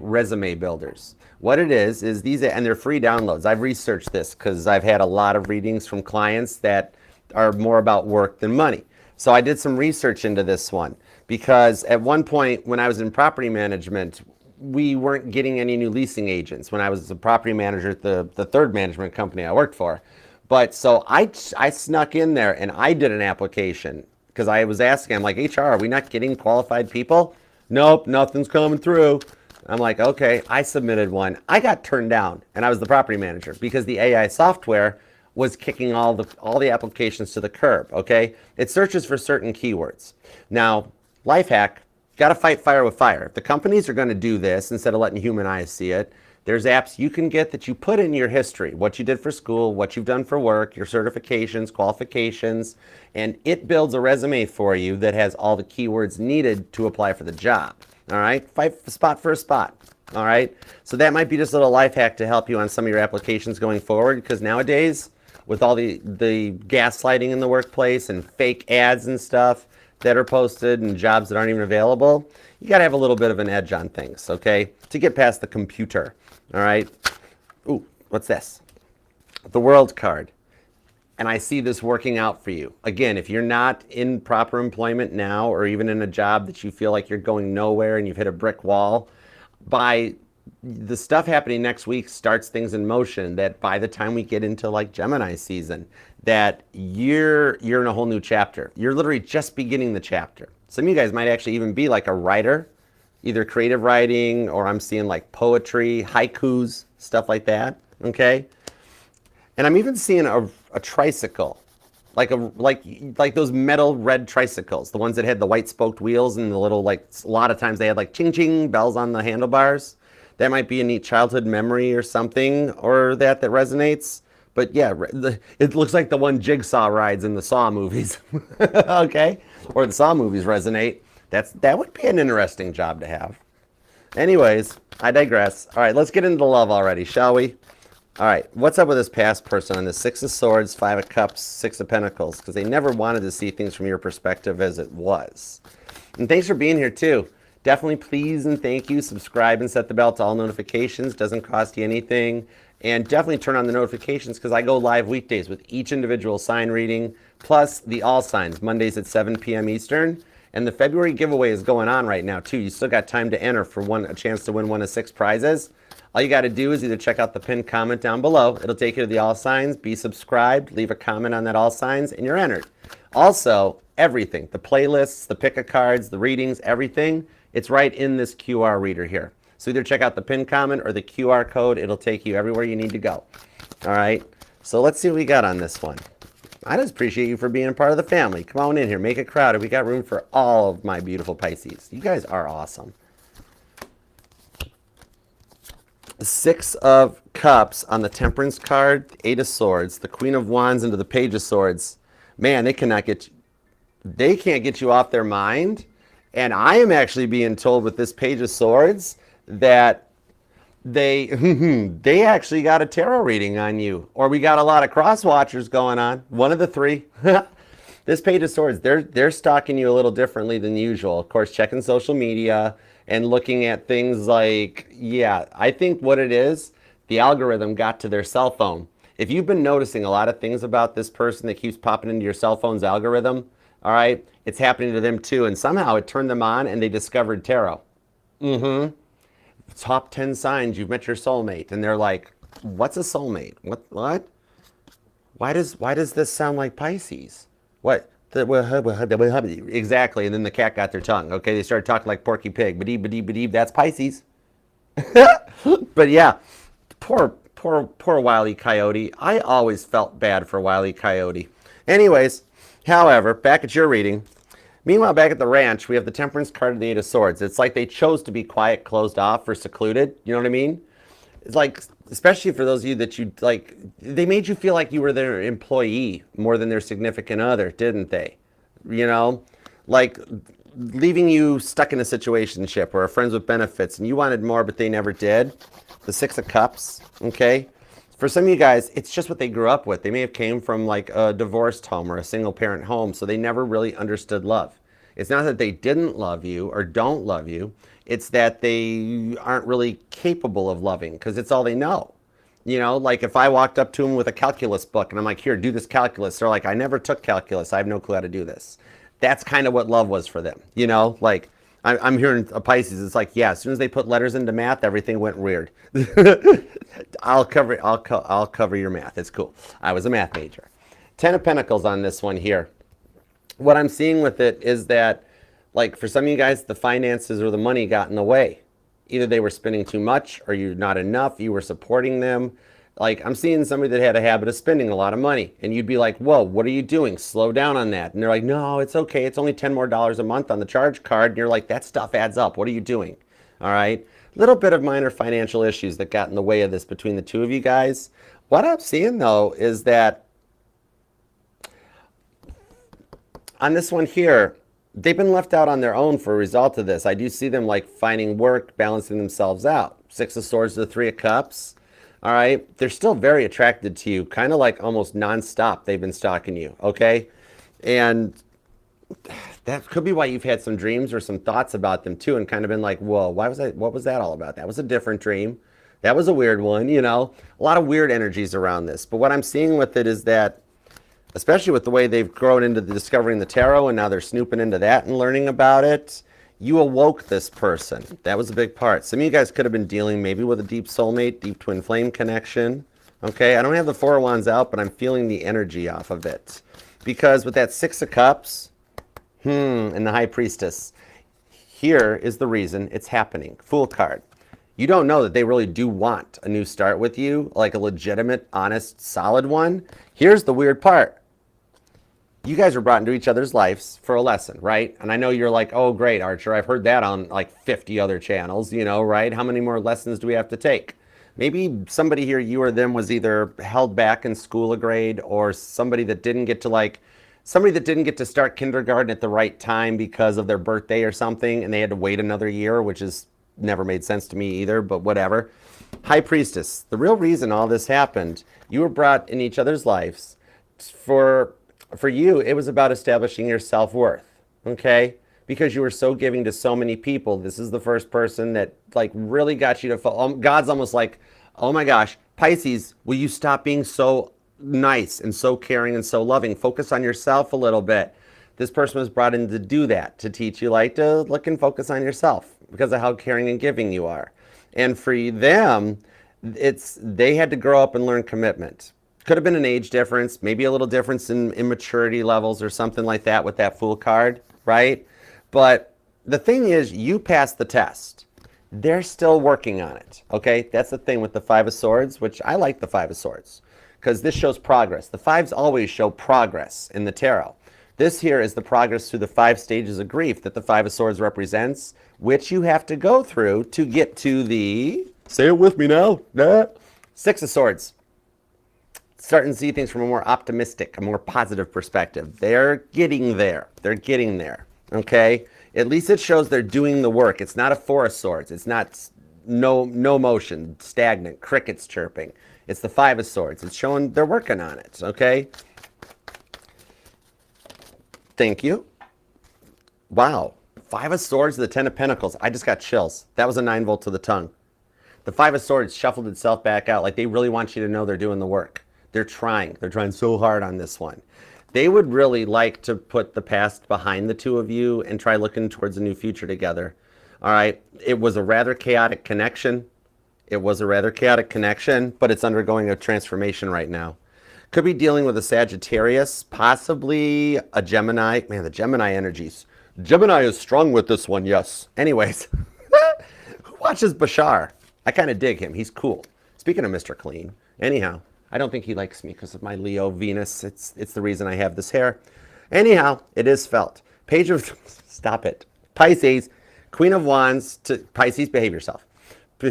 resume builders. What it is these, and they're free downloads. I've researched this because I've had a lot of readings from clients that are more about work than money. So I did some research into this one because at one point when I was in property management, we weren't getting any new leasing agents when I was a property manager at the third management company I worked for. But so I snuck in there and I did an application because I was asking, I'm like, HR, are we not getting qualified people? Nope, nothing's coming through. I'm like, okay, I submitted one. I got turned down, and I was the property manager because the AI software was kicking all the applications to the curb, okay? It searches for certain keywords. Now, life hack, got to fight fire with fire. If the companies are going to do this, instead of letting human eyes see it, there's apps you can get that you put in your history, what you did for school, what you've done for work, your certifications, qualifications, and it builds a resume for you that has all the keywords needed to apply for the job. All right, fight spot for a spot. All right, so that might be just a little life hack to help you on some of your applications going forward, because nowadays, with all the gaslighting in the workplace and fake ads and stuff that are posted and jobs that aren't even available, you got to have a little bit of an edge on things, okay, to get past the computer. All right. Ooh, what's this? The World card. And I see this working out for you. Again, if you're not in proper employment now, or even in a job that you feel like you're going nowhere and you've hit a brick wall, by the stuff happening next week starts things in motion that by the time we get into like Gemini season, that you're in a whole new chapter. You're literally just beginning the chapter. Some of you guys might actually even be like a writer, either creative writing, or I'm seeing like poetry, haikus, stuff like that, okay? And I'm even seeing a tricycle, like those metal red tricycles, the ones that had the white spoked wheels and the little, like, a lot of times they had like ching ching bells on the handlebars. That might be a neat childhood memory or something, or that resonates. But yeah, it looks like the one Jigsaw rides in the Saw movies, okay? Or the Saw movies resonate. That would be an interesting job to have. Anyways, I digress. All right, let's get into the love already, shall we? All right, what's up with this past person on the Six of Swords, Five of Cups, Six of Pentacles? Because they never wanted to see things from your perspective as it was. And thanks for being here too. Definitely please and thank you. Subscribe and set the bell to all notifications. Doesn't cost you anything. And definitely turn on the notifications because I go live weekdays with each individual sign reading, plus the all signs, Mondays at 7 p.m. Eastern. And the February giveaway is going on right now too. You still got time to enter for a chance to win one of 6 prizes. All you got to do is either check out the pinned comment down below. It'll take you to the all signs. Be subscribed. Leave a comment on that all signs, and you're entered. Also, everything, the playlists, the pick a cards, the readings, everything, it's right in this QR reader here. So either check out the pinned comment or the QR code. It'll take you everywhere you need to go. All right. So let's see what we got on this one. I just appreciate you for being a part of the family. Come on in here. Make it crowded. We got room for all of my beautiful Pisces. You guys are awesome. The Six of Cups on the Temperance card, the Eight of Swords, the Queen of Wands into the Page of Swords. Man, they can't get you off their mind. And I am actually being told with this Page of Swords that they actually got a tarot reading on you, or we got a lot of cross watchers going on. One of the three. This Page of Swords, they're stalking you a little differently than usual. Of course, checking social media and looking at things like, yeah, I think what it is, the algorithm got to their cell phone. If you've been noticing a lot of things about this person that keeps popping into your cell phone's algorithm, all right, it's happening to them too. And somehow it turned them on and they discovered tarot. Mm-hmm. Top 10 signs you've met your soulmate. And they're like, what's a soulmate? What? Why does this sound like Pisces? What? Exactly. And then the cat got their tongue. Okay, they started talking like Porky Pig. Ba-dee, that's Pisces. But yeah, poor Wile E. Coyote. I always felt bad for Wile E. Coyote. Anyways, however, back at your reading. Meanwhile, back at the ranch, we have the Temperance card and the Eight of Swords. It's like they chose to be quiet, closed off, or secluded. You know what I mean? It's like, especially for those of you that you, like, they made you feel like you were their employee more than their significant other, didn't they? You know? Like, leaving you stuck in a situationship or a friends with benefits, and you wanted more, but they never did. The Six of Cups, okay? For some of you guys, it's just what they grew up with. They may have came from like a divorced home or a single parent home, so they never really understood love. It's not that they didn't love you or don't love you. It's that they aren't really capable of loving because it's all they know. You know, like if I walked up to them with a calculus book and I'm like, here, do this calculus. They're like, I never took calculus. I have no clue how to do this. That's kind of what love was for them. You know, like I'm hearing a Pisces. It's like, yeah, as soon as they put letters into math, everything went weird. I'll cover your math. It's cool. I was a math major. 10 of Pentacles on this one here. What I'm seeing with it is that, like, for some of you guys, the finances or the money got in the way. Either they were spending too much or you're not enough. You were supporting them. Like, I'm seeing somebody that had a habit of spending a lot of money. And you'd be like, whoa, what are you doing? Slow down on that. And they're like, no, it's okay. It's only $10 more a month on the charge card. And you're like, that stuff adds up. What are you doing? All right. Little bit of minor financial issues that got in the way of this between the two of you guys. What I'm seeing, though, is that on this one here, they've been left out on their own for a result of this. I do see them like finding work, balancing themselves out. Six of Swords to the Three of Cups. All right. They're still very attracted to you, kind of like almost nonstop. They've been stalking you. Okay. And that could be why you've had some dreams or some thoughts about them too, and kind of been like, whoa, what was that all about? That was a different dream. That was a weird one, you know, a lot of weird energies around this. But what I'm seeing with it is that, especially with the way they've grown into discovering the tarot and now they're snooping into that and learning about it, you awoke this person. That was a big part. Some of you guys could have been dealing maybe with a deep soulmate, deep twin flame connection. Okay, I don't have the Four of Wands out, but I'm feeling the energy off of it. Because with that Six of Cups, and the High Priestess, here is the reason it's happening. Fool card. You don't know that they really do want a new start with you, like a legitimate, honest, solid one. Here's the weird part. You guys are brought into each other's lives for a lesson, right? And I know you're like, oh, great, Archer. I've heard that on like 50 other channels, you know, right? How many more lessons do we have to take? Maybe somebody here, you or them, was either held back in school a grade or somebody that didn't get to start kindergarten at the right time because of their birthday or something, and they had to wait another year, which is never made sense to me either, but whatever. High Priestess, the real reason all this happened, you were brought in each other's lives. For you, it was about establishing your self-worth, okay? Because you were so giving to so many people. This is the first person that like really got you to fall. God's almost like, oh my gosh, Pisces, will you stop being so nice and so caring and so loving? Focus on yourself a little bit. This person was brought in to do that, to teach you like to look and focus on yourself because of how caring and giving you are. And for them, they had to grow up and learn commitment. Could have been an age difference, maybe a little difference in immaturity levels or something like that with that Fool card, right? But the thing is, you passed the test. They're still working on it, okay? That's the thing with the Five of Swords, which I like the Five of Swords because this shows progress. The fives always show progress in the tarot. This here is the progress through the 5 stages of grief that the Five of Swords represents, which you have to go through to get to the, say it with me now, Six of Swords. Starting to see things from a more optimistic, a more positive perspective. They're getting there. They're getting there, okay? At least it shows they're doing the work. It's not a Four of Swords. It's not no motion, stagnant, crickets chirping. It's the Five of Swords. It's showing they're working on it, okay? Thank you. Wow. 5 of Swords to the 10 of Pentacles. I just got chills. That was a 9-volt to the tongue. The 5 of Swords shuffled itself back out. Like they really want you to know they're doing the work. They're trying. They're trying so hard on this one. They would really like to put the past behind the two of you and try looking towards a new future together. All right. It was a rather chaotic connection. But it's undergoing a transformation right now. Could be dealing with a Sagittarius, possibly a Gemini. Man, the Gemini energies. Gemini is strong with this one, yes. Anyways, who watches Bashar? I kind of dig him. He's cool. Speaking of Mr. Clean. Anyhow, I don't think he likes me because of my Leo Venus. It's the reason I have this hair. Anyhow, it is felt. Page of... Stop it. Pisces, Queen of Wands to Pisces, behave yourself.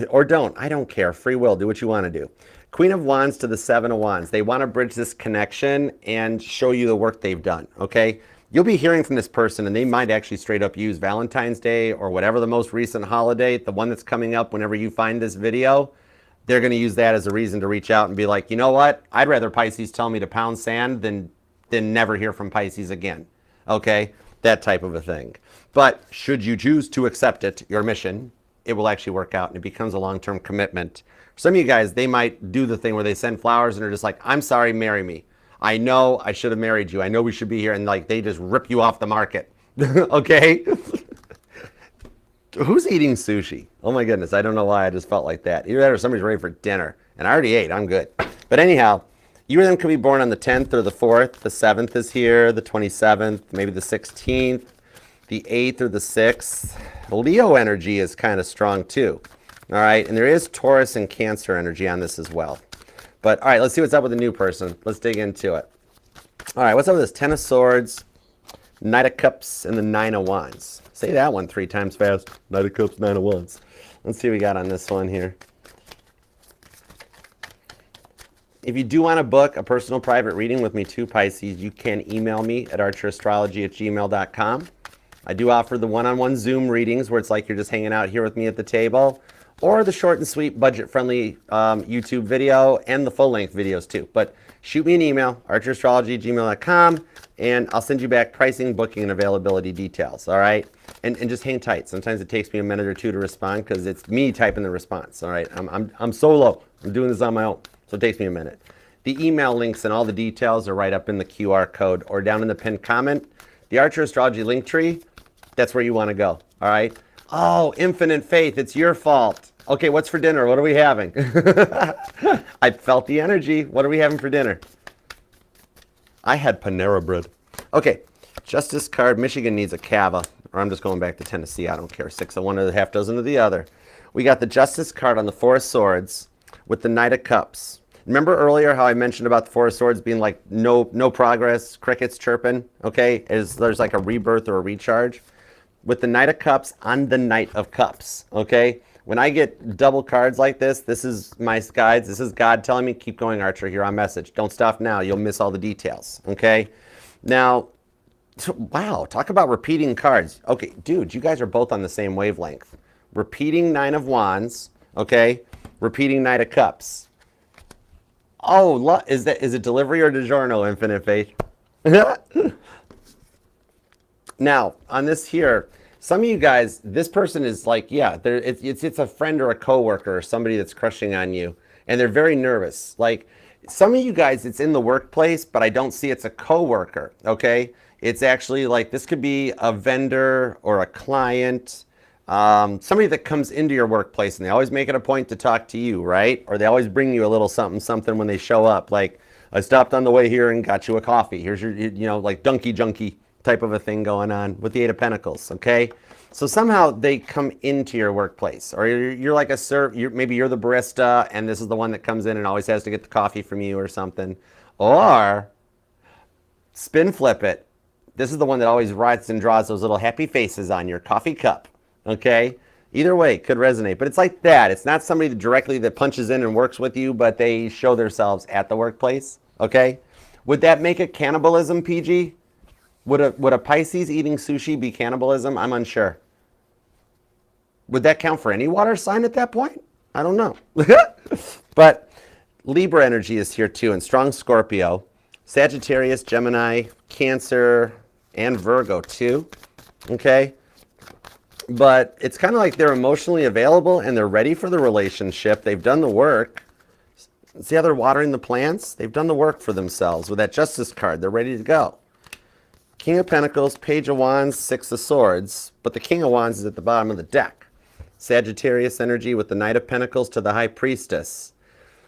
Or don't. I don't care. Free will. Do what you want to do. Queen of Wands to the 7 of Wands. They want to bridge this connection and show you the work they've done, okay? You'll be hearing from this person, and they might actually straight up use Valentine's Day or whatever the most recent holiday, the one that's coming up whenever you find this video. They're going to use that as a reason to reach out and be like, you know what? I'd rather Pisces tell me to pound sand than never hear from Pisces again, okay? That type of a thing. But should you choose to accept it, your mission, it will actually work out, and it becomes a long-term commitment. Some of you guys, they might do the thing where they send flowers and are just like, I'm sorry, marry me. I know I should have married you. I know we should be here. And like, they just rip you off the market. Okay? Who's eating sushi? Oh my goodness. I don't know why I just felt like that. Either that or somebody's ready for dinner. And I already ate. I'm good. But anyhow, you or them could be born on the 10th or the 4th. The 7th is here. The 27th, maybe the 16th, the 8th or the 6th. Leo energy is kind of strong too. All right. And there is Taurus and Cancer energy on this as well. But, all right, let's see what's up with the new person. Let's dig into it. All right, what's up with this? 10 of Swords, Knight of Cups, and the 9 of Wands. Say that one 3 times fast. Knight of Cups, 9 of Wands. Let's see what we got on this one here. If you do want to book a personal private reading with me too, Pisces, you can email me at archerastrology@gmail.com. I do offer the one-on-one Zoom readings where it's like you're just hanging out here with me at the table, or the short and sweet, budget-friendly YouTube video, and the full-length videos too. But shoot me an email, archerastrology@gmail.com, and I'll send you back pricing, booking, and availability details, all right? And just hang tight. Sometimes it takes me a minute or two to respond because it's me typing the response, all right? I'm solo. I'm doing this on my own, so it takes me a minute. The email links and all the details are right up in the QR code or down in the pinned comment. The Archer Astrology link tree, that's where you want to go, all right? Oh, Infinite Faith, it's your fault. Okay, what's for dinner? What are we having? I felt the energy. What are we having for dinner? I had Panera bread. Okay, Justice card. Michigan needs a cava. Or I'm just going back to Tennessee. I don't care. 6 of one or a half dozen of the other. We got the Justice card on the 4 of Swords with the Knight of Cups. Remember earlier how I mentioned about the 4 of Swords being like no progress, crickets chirping, okay? There's like a rebirth or a recharge. With the Knight of Cups on the Knight of Cups, okay? When I get double cards like this, this is my guides. This is God telling me, keep going, Archer. You're on message. Don't stop now. You'll miss all the details, okay? Now, wow, talk about repeating cards. Okay, dude, you guys are both on the same wavelength. Repeating 9 of Wands, okay? Repeating Knight of Cups. Oh, is it delivery or DiGiorno, Infinite Faith? Now, on this here, some of you guys, this person is like, yeah, it's a friend or a coworker or somebody that's crushing on you, and they're very nervous. Like, some of you guys, it's in the workplace, but I don't see it's a coworker, okay? It's actually like, this could be a vendor or a client, somebody that comes into your workplace, and they always make it a point to talk to you, right? Or they always bring you a little something when they show up. Like, I stopped on the way here and got you a coffee. Here's your, like donkey junkie type of a thing going on with the 8 of Pentacles, okay? So somehow they come into your workplace, or you're like maybe you're the barista, and this is the one that comes in and always has to get the coffee from you or something. Or spin flip it. This is the one that always writes and draws those little happy faces on your coffee cup, okay? Either way, could resonate, but it's like that. It's not somebody that punches in and works with you, but they show themselves at the workplace, okay? Would that make it cannibalism, PG? Would a Pisces eating sushi be cannibalism? I'm unsure. Would that count for any water sign at that point? I don't know. But Libra energy is here too, and strong Scorpio, Sagittarius, Gemini, Cancer, and Virgo too, okay? But it's kind of like they're emotionally available and they're ready for the relationship. They've done the work. See how they're watering the plants? They've done the work for themselves with that Justice card. They're ready to go. King of Pentacles, Page of Wands, Six of Swords, but the King of Wands is at the bottom of the deck. Sagittarius energy with the Knight of Pentacles to the High Priestess.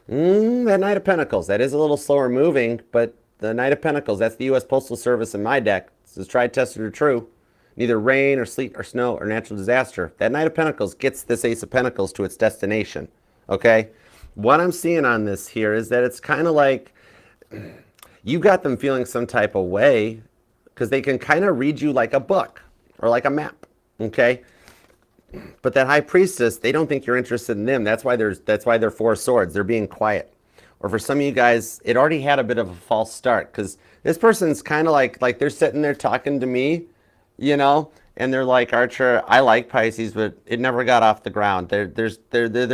That Knight of Pentacles, that is a little slower moving, but the Knight of Pentacles, that's the U.S. Postal Service in my deck. This is tried, tested, or true. Neither rain or sleet or snow or natural disaster. That Knight of Pentacles gets this Ace of Pentacles to its destination, okay? What I'm seeing on this here is that it's kind of like you got them feeling some type of way because they can kind of read you like a book or like a map, okay? But that High Priestess, they don't think you're interested in them. That's why they're Four of Swords. They're being quiet. Or for some of you guys, it already had a bit of a false start because this person's kind of like they're sitting there talking to me, you know, and they're like, Archer, I like Pisces, but it never got off the ground. They're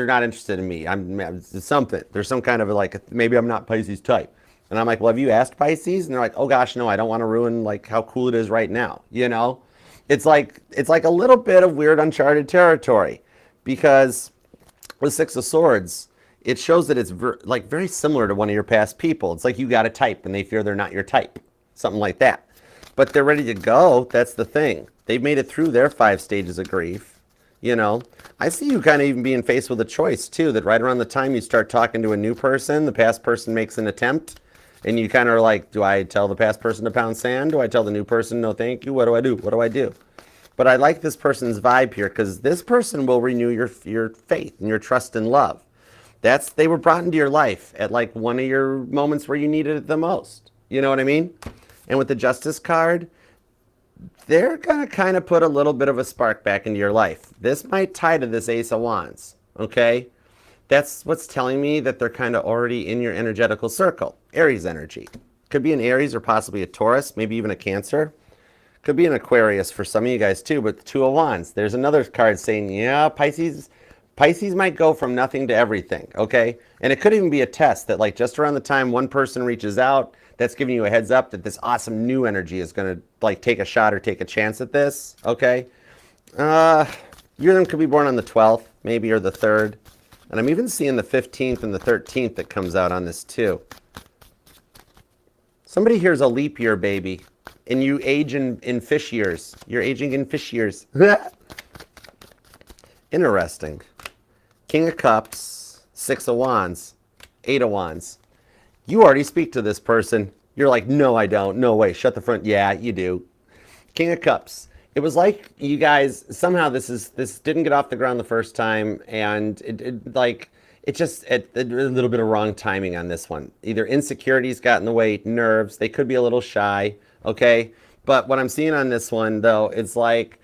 not interested in me. I'm something. There's some kind of like, maybe I'm not Pisces type. And I'm like, well, have you asked Pisces? And they're like, oh gosh, no, I don't want to ruin like how cool it is right now. You know, it's like a little bit of weird uncharted territory because with Six of Swords, it shows that it's very similar to one of your past people. It's like you got a type and they fear they're not your type, something like that. But they're ready to go. That's the thing. They've made it through their 5 stages of grief. You know, I see you kind of even being faced with a choice too, that right around the time you start talking to a new person, the past person makes an attempt and you kind of are like, do I tell the past person to pound sand? Do I tell the new person, no, thank you? What do I do? What do I do? But I like this person's vibe here because this person will renew your faith and your trust and love. They were brought into your life at like one of your moments where you needed it the most. You know what I mean? And with the Justice card, they're going to kind of put a little bit of a spark back into your life. This might tie to this Ace of Wands, okay? That's what's telling me that they're kind of already in your energetical circle. Aries energy. Could be an Aries or possibly a Taurus, maybe even a Cancer. Could be an Aquarius for some of you guys too, but the Two of Wands. There's another card saying, yeah, Pisces might go from nothing to everything, okay? And it could even be a test that like just around the time one person reaches out, that's giving you a heads up that this awesome new energy is going to like take a shot or take a chance at this, okay? You them could be born on the 12th, maybe, or the 3rd. And I'm even seeing the 15th and the 13th that comes out on this too. Somebody here's a leap year baby, and you age in fish years. You're aging in fish years. Interesting. King of Cups, Six of Wands, Eight of Wands. You already speak to this person. You're like, no, I don't. No way. Shut the front. Yeah, you do. King of Cups. It was like you guys, somehow this didn't get off the ground the first time. And it a little bit of wrong timing on this one. Either insecurities got in the way, nerves. They could be a little shy. Okay. But what I'm seeing on this one, though, it's like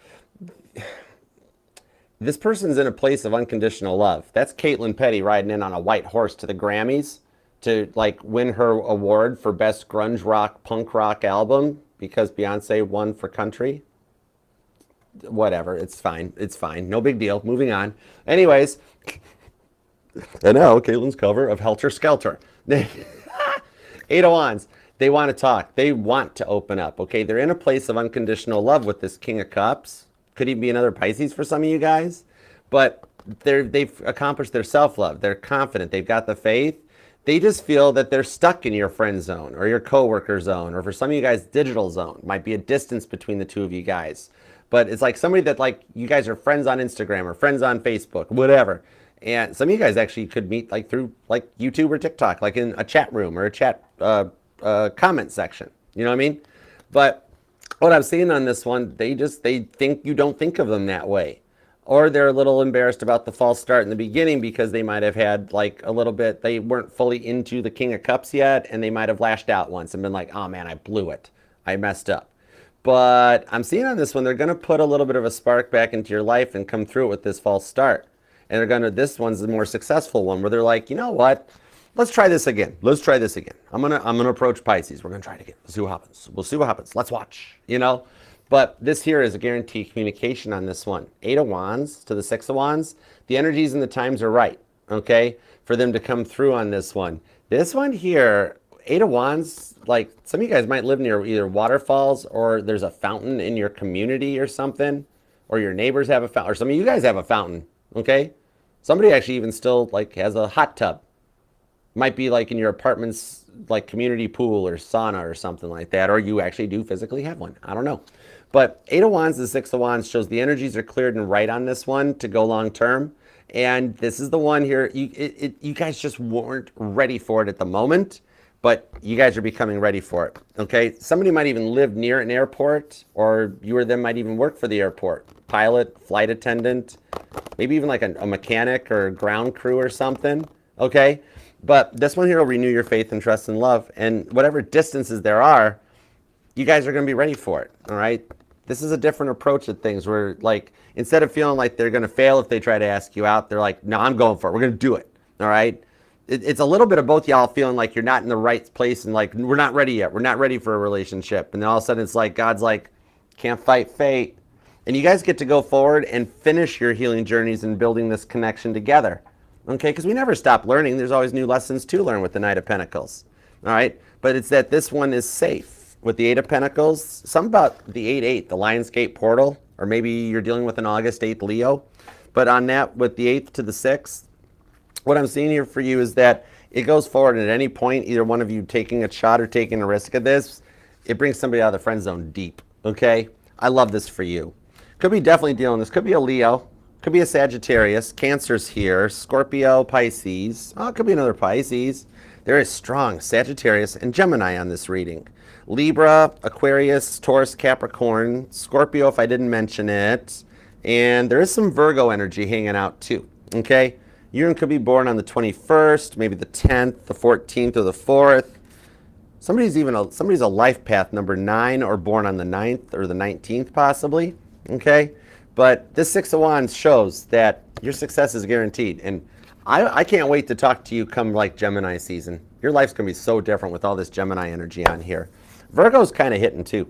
this person's in a place of unconditional love. That's Caitlin Petty riding in on a white horse to the Grammys to like win her award for best grunge rock punk rock album because Beyonce won for country. Whatever, it's fine. It's fine. No big deal. Moving on. Anyways, and now Caitlin's cover of Helter Skelter. Eight of Wands. They want to talk. They want to open up. Okay, they're in a place of unconditional love with this King of Cups. Could even be another Pisces for some of you guys, but they've accomplished their self-love. They're confident. They've got the faith. They just feel that they're stuck in your friend zone or your coworker zone, or for some of you guys, digital zone. Might be a distance between the two of you guys. But it's like somebody that like you guys are friends on Instagram or friends on Facebook, whatever. And some of you guys actually could meet like through like YouTube or TikTok, like in a chat room or a chat comment section. You know what I mean? But what I'm seeing on this one, they think you don't think of them that way. Or they're a little embarrassed about the false start in the beginning because they might have had like a little bit, they weren't fully into the King of Cups yet, and they might have lashed out once and been like, oh man, I blew it. I messed up. But I'm seeing on this one, they're going to put a little bit of a spark back into your life and come through it with this false start. And this one's the more successful one where they're like, you know what? Let's try this again. Let's try this again. I'm gonna approach Pisces. We're gonna try it again. Let's see what happens. We'll see what happens. Let's watch. You know? But this here is a guaranteed communication on this one. Eight of Wands to the Six of Wands. The energies and the times are right, okay, for them to come through on this one. This one here, Eight of Wands, like some of you guys might live near either waterfalls or there's a fountain in your community or something, or your neighbors have a fountain, or some of you guys have a fountain, okay? Somebody actually even still like has a hot tub. Might be like in your apartment's like community pool or sauna or something like that, or you actually do physically have one. I don't know. But Eight of Wands and Six of Wands shows the energies are cleared and right on this one to go long term. And this is the one here, you guys just weren't ready for it at the moment, but you guys are becoming ready for it, okay? Somebody might even live near an airport, or you or them might even work for the airport. Pilot, flight attendant, maybe even like a mechanic or a ground crew or something, okay? But this one here will renew your faith and trust and love. And whatever distances there are, you guys are going to be ready for it, all right? This is a different approach at things where, like, instead of feeling like they're going to fail if they try to ask you out, they're like, no, I'm going for it. We're going to do it, all right? It's a little bit of both y'all feeling like you're not in the right place and like, we're not ready yet. We're not ready for a relationship. And then all of a sudden it's like, God's like, can't fight fate. And you guys get to go forward and finish your healing journeys and building this connection together. Okay, because we never stop learning. There's always new lessons to learn with the Knight of Pentacles. All right, but it's that this one is safe. With the Eight of Pentacles, something about the 8-8, the Lionsgate portal, or maybe you're dealing with an August 8th Leo. But on that, with the 8th to the 6th, what I'm seeing here for you is that it goes forward, and at any point, either one of you taking a shot or taking a risk of this, it brings somebody out of the friend zone deep, okay? I love this for you. Could be definitely dealing with this. Could be a Leo. Could be a Sagittarius. Cancer's here. Scorpio, Pisces. Oh, it could be another Pisces. There is strong Sagittarius and Gemini on this reading. Libra, Aquarius, Taurus, Capricorn, Scorpio if I didn't mention it. And there is some Virgo energy hanging out too, okay? You could be born on the 21st, maybe the 10th, the 14th, or the 4th. Somebody's a life path number 9 or born on the 9th or the 19th possibly, okay? But this Six of Wands shows that your success is guaranteed. And I can't wait to talk to you come like Gemini season. Your life's going to be so different with all this Gemini energy on here. Virgo's kind of hitting too.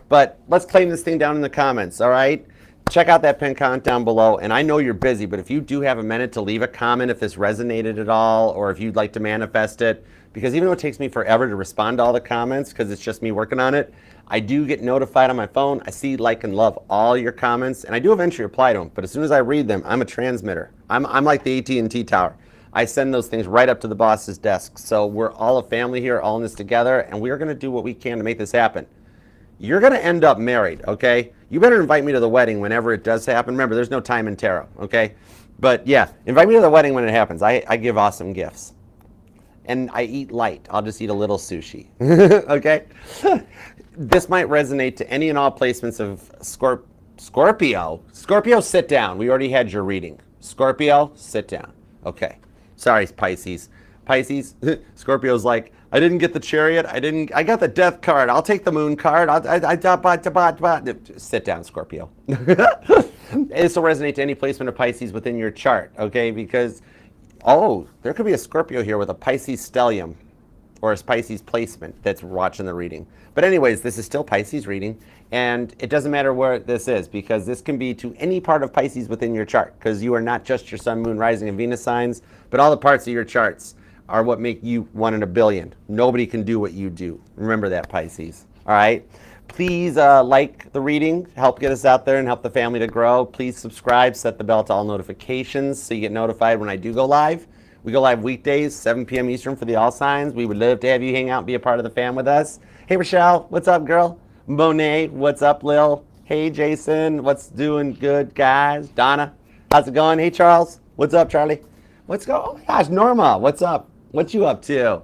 But let's claim this thing down in the comments, all right? Check out that pinned comment down below. And I know you're busy, but if you do have a minute to leave a comment if this resonated at all, or if you'd like to manifest it, because even though it takes me forever to respond to all the comments because it's just me working on it, I do get notified on my phone. I see, like, and love all your comments, and I do eventually reply to them. But as soon as I read them, I'm a transmitter. I'm like the AT&T tower. I send those things right up to the boss's desk. So we're all a family here, all in this together, and we are going to do what we can to make this happen. You're going to end up married, okay? You better invite me to the wedding whenever it does happen. Remember, there's no time in tarot, okay? But yeah, invite me to the wedding when it happens. I give awesome gifts. And I eat light. I'll just eat a little sushi, okay? This might resonate to any and all placements of Scorpio. Scorpio, sit down. We already had your reading. Scorpio, sit down. Okay. Sorry, Pisces. Pisces, Scorpio's like, I didn't get the Chariot. I got the Death card. I'll take the Moon card. Sit down, Scorpio. This will resonate to any placement of Pisces within your chart, okay? Because, oh, there could be a Scorpio here with a Pisces stellium or a Pisces placement that's watching the reading. But anyways, this is still Pisces reading, and it doesn't matter where this is because this can be to any part of Pisces within your chart because you are not just your Sun, Moon, Rising, and Venus signs, but all the parts of your charts are what make you 1 in a billion. Nobody can do what you do. Remember that, Pisces. All right? Please like the reading, help get us out there and help the family to grow. Please subscribe, set the bell to all notifications so you get notified when I do go live. We go live weekdays, 7 p.m. Eastern for the All Signs. We would love to have you hang out and be a part of the fam with us. Hey, Rochelle, what's up, girl? Monet, what's up, Lil? Hey, Jason, what's doing good, guys? Donna, how's it going? Hey, Charles, what's up, Charlie? What's going on? Oh, my gosh, Norma, what's up? What you up to?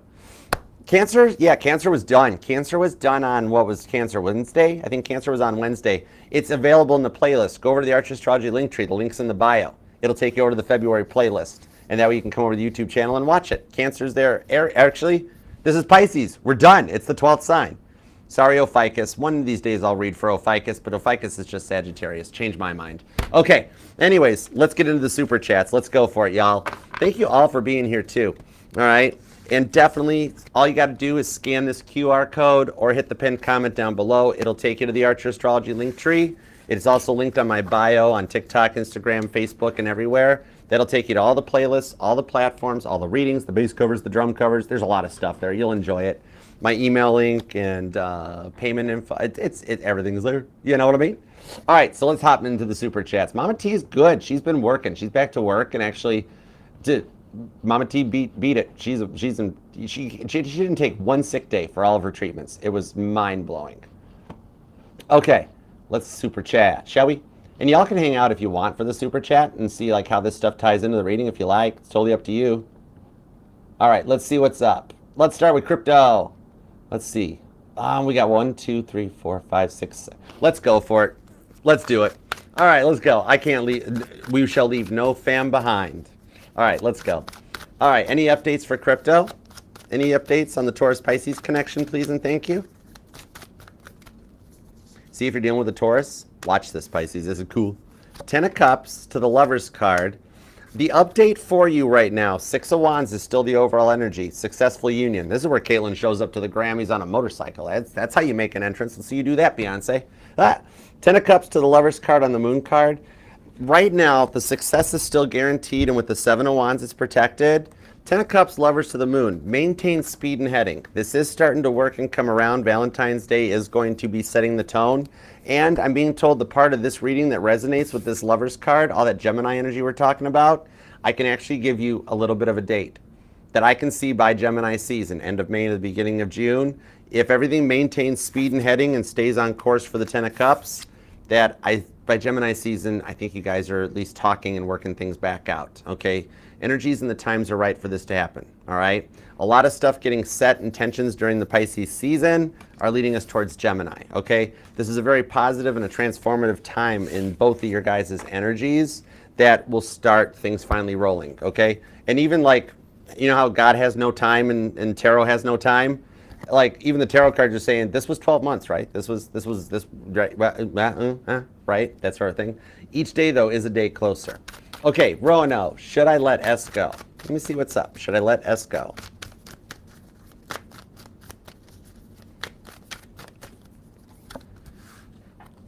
Cancer? Yeah, Cancer was done. Cancer was done on, what was Cancer, Wednesday? I think Cancer was on Wednesday. It's available in the playlist. Go over to the Astrology link tree. The link's in the bio. It'll take you over to the February playlist. And that way you can come over to the YouTube channel and watch it. Cancer's there. Actually, this is Pisces. We're done. It's the 12th sign. Sorry, Ophiuchus. One of these days I'll read for Ophiuchus, but Ophiuchus is just Sagittarius. Change my mind. Okay. Anyways, let's get into the super chats. Let's go for it, y'all. Thank you all for being here, too. All right. And definitely, all you got to do is scan this QR code or hit the pinned comment down below. It'll take you to the Archer Astrology link tree. It's also linked on my bio on TikTok, Instagram, Facebook, and everywhere. That'll take you to all the playlists, all the platforms, all the readings, the bass covers, the drum covers. There's a lot of stuff there. You'll enjoy it. My email link and payment info, everything's there. You know what I mean? All right, so let's hop into the super chats. Mama T is good. She's been working. She's back to work and actually did. Mama T beat it. She didn't take one sick day for all of her treatments. It was mind blowing. Okay, let's super chat, shall we? And y'all can hang out if you want for the super chat and see like how this stuff ties into the reading if you like. It's totally up to you. All right, let's see what's up. Let's start with crypto. Let's see. We got 1, 2, 3, 4, 5, 6, 7. Let's go for it. Let's do it. All right, let's go. I can't leave. We shall leave no fam behind. All right, let's go. All right, any updates for crypto? Any updates on the Taurus-Pisces connection, please and thank you? See if you're dealing with a Taurus. Watch this, Pisces. This is cool. 10 of Cups to the Lover's card. The update for you right now, 6 of Wands is still the overall energy. Successful union. This is where Caitlyn shows up to the Grammys on a motorcycle. That's how you make an entrance. Let's see you do that, Beyonce. 10 of Cups to the Lover's card on the Moon card. Right now, the success is still guaranteed, and with the 7 of Wands, it's protected. 10 of Cups, Lovers to the Moon. Maintain speed and heading. This is starting to work and come around. Valentine's Day is going to be setting the tone. And I'm being told the part of this reading that resonates with this Lover's card, all that Gemini energy we're talking about, I can actually give you a little bit of a date that I can see by Gemini season, end of May to the beginning of June. If everything maintains speed and heading and stays on course for the 10 of Cups, by Gemini season, I think you guys are at least talking and working things back out, okay? Energies and the times are right for this to happen, all right? A lot of stuff getting set, intentions during the Pisces season are leading us towards Gemini, okay? This is a very positive and a transformative time in both of your guys' energies that will start things finally rolling, okay? And even like, you know how God has no time and tarot has no time? Like even the tarot cards are saying this was 12 months, right? This right? That sort of thing. Each day though is a day closer. Okay, Roanoke, should I let S go? Let me see what's up. Should I let S go?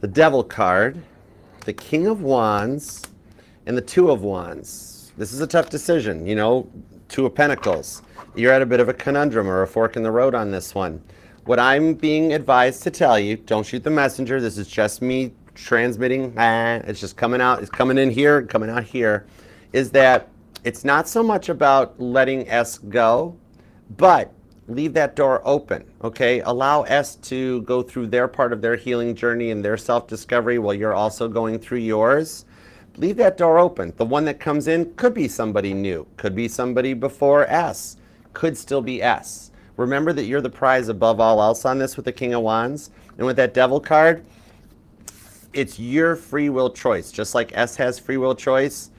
The Devil card, the King of Wands, and the Two of Wands. This is a tough decision, you know, Two of Pentacles. You're at a bit of a conundrum or a fork in the road on this one. What I'm being advised to tell you, don't shoot the messenger. This is just me transmitting. It's just coming out. It's coming in here, coming out here. Is that it's not so much about letting S go, but leave that door open, okay? Allow S to go through their part of their healing journey and their self-discovery while you're also going through yours. Leave that door open. The one that comes in could be somebody new, could be somebody before S, could still be S. Remember that you're the prize above all else on this with the King of Wands. And with that Devil card, it's your free will choice. Just like S has free will choice,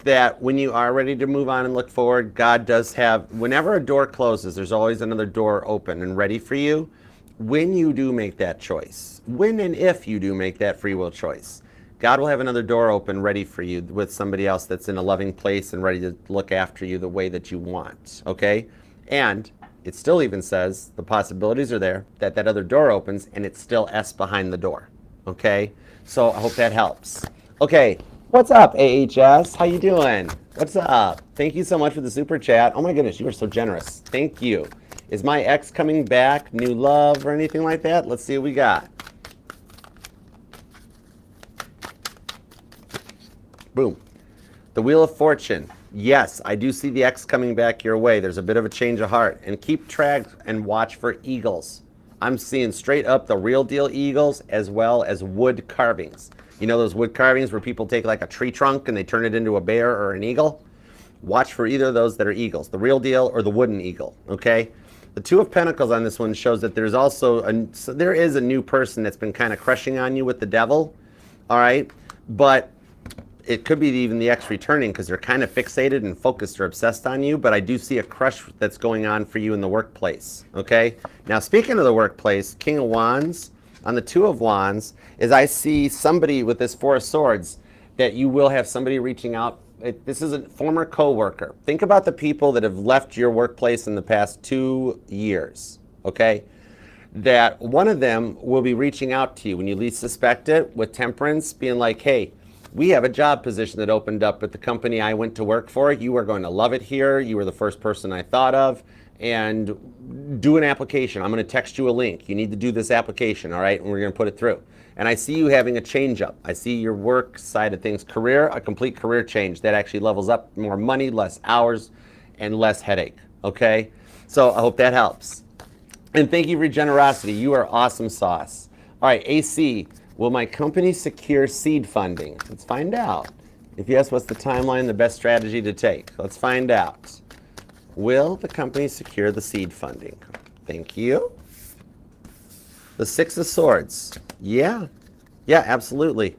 that when you are ready to move on and look forward, God does have, whenever a door closes, there's always another door open and ready for you. When you do make that choice, when and if you do make that free will choice, God will have another door open ready for you with somebody else that's in a loving place and ready to look after you the way that you want, okay? And it still even says the possibilities are there that that other door opens and it's still S behind the door, okay? So I hope that helps. Okay, what's up, AHS? How you doing? What's up? Thank you so much for the super chat. Oh my goodness, you are so generous. Thank you. Is my ex coming back? New love or anything like that? Let's see what we got. Boom. The Wheel of Fortune. Yes, I do see the X coming back your way. There's a bit of a change of heart. And keep track and watch for eagles. I'm seeing straight up the real deal eagles as well as wood carvings. You know those wood carvings where people take like a tree trunk and they turn it into a bear or an eagle? Watch for either of those that are eagles, the real deal or the wooden eagle, okay? The Two of Pentacles on this one shows that there's also, there is a new person that's been kind of crushing on you with the Devil, all right? But it could be even the ex returning because they're kind of fixated and focused or obsessed on you, but I do see a crush that's going on for you in the workplace, okay? Now, speaking of the workplace, King of Wands, on the Two of Wands, is I see somebody with this Four of Swords that you will have somebody reaching out. This is a former co-worker. Think about the people that have left your workplace in the past 2 years, okay? That one of them will be reaching out to you when you least suspect it with Temperance, being like, hey, we have a job position that opened up at the company I went to work for. You are going to love it here. You were the first person I thought of. And do an application. I'm going to text you a link. You need to do this application, all right? And we're going to put it through. And I see you having a change up. I see your work side of things, career, a complete career change that actually levels up, more money, less hours, and less headache, okay? So I hope that helps. And thank you for your generosity. You are awesome sauce. All right, AC, will my company secure seed funding? Let's find out. If yes, what's the timeline, the best strategy to take? Let's find out. Will the company secure the seed funding? Thank you. The Six of Swords. Yeah, absolutely.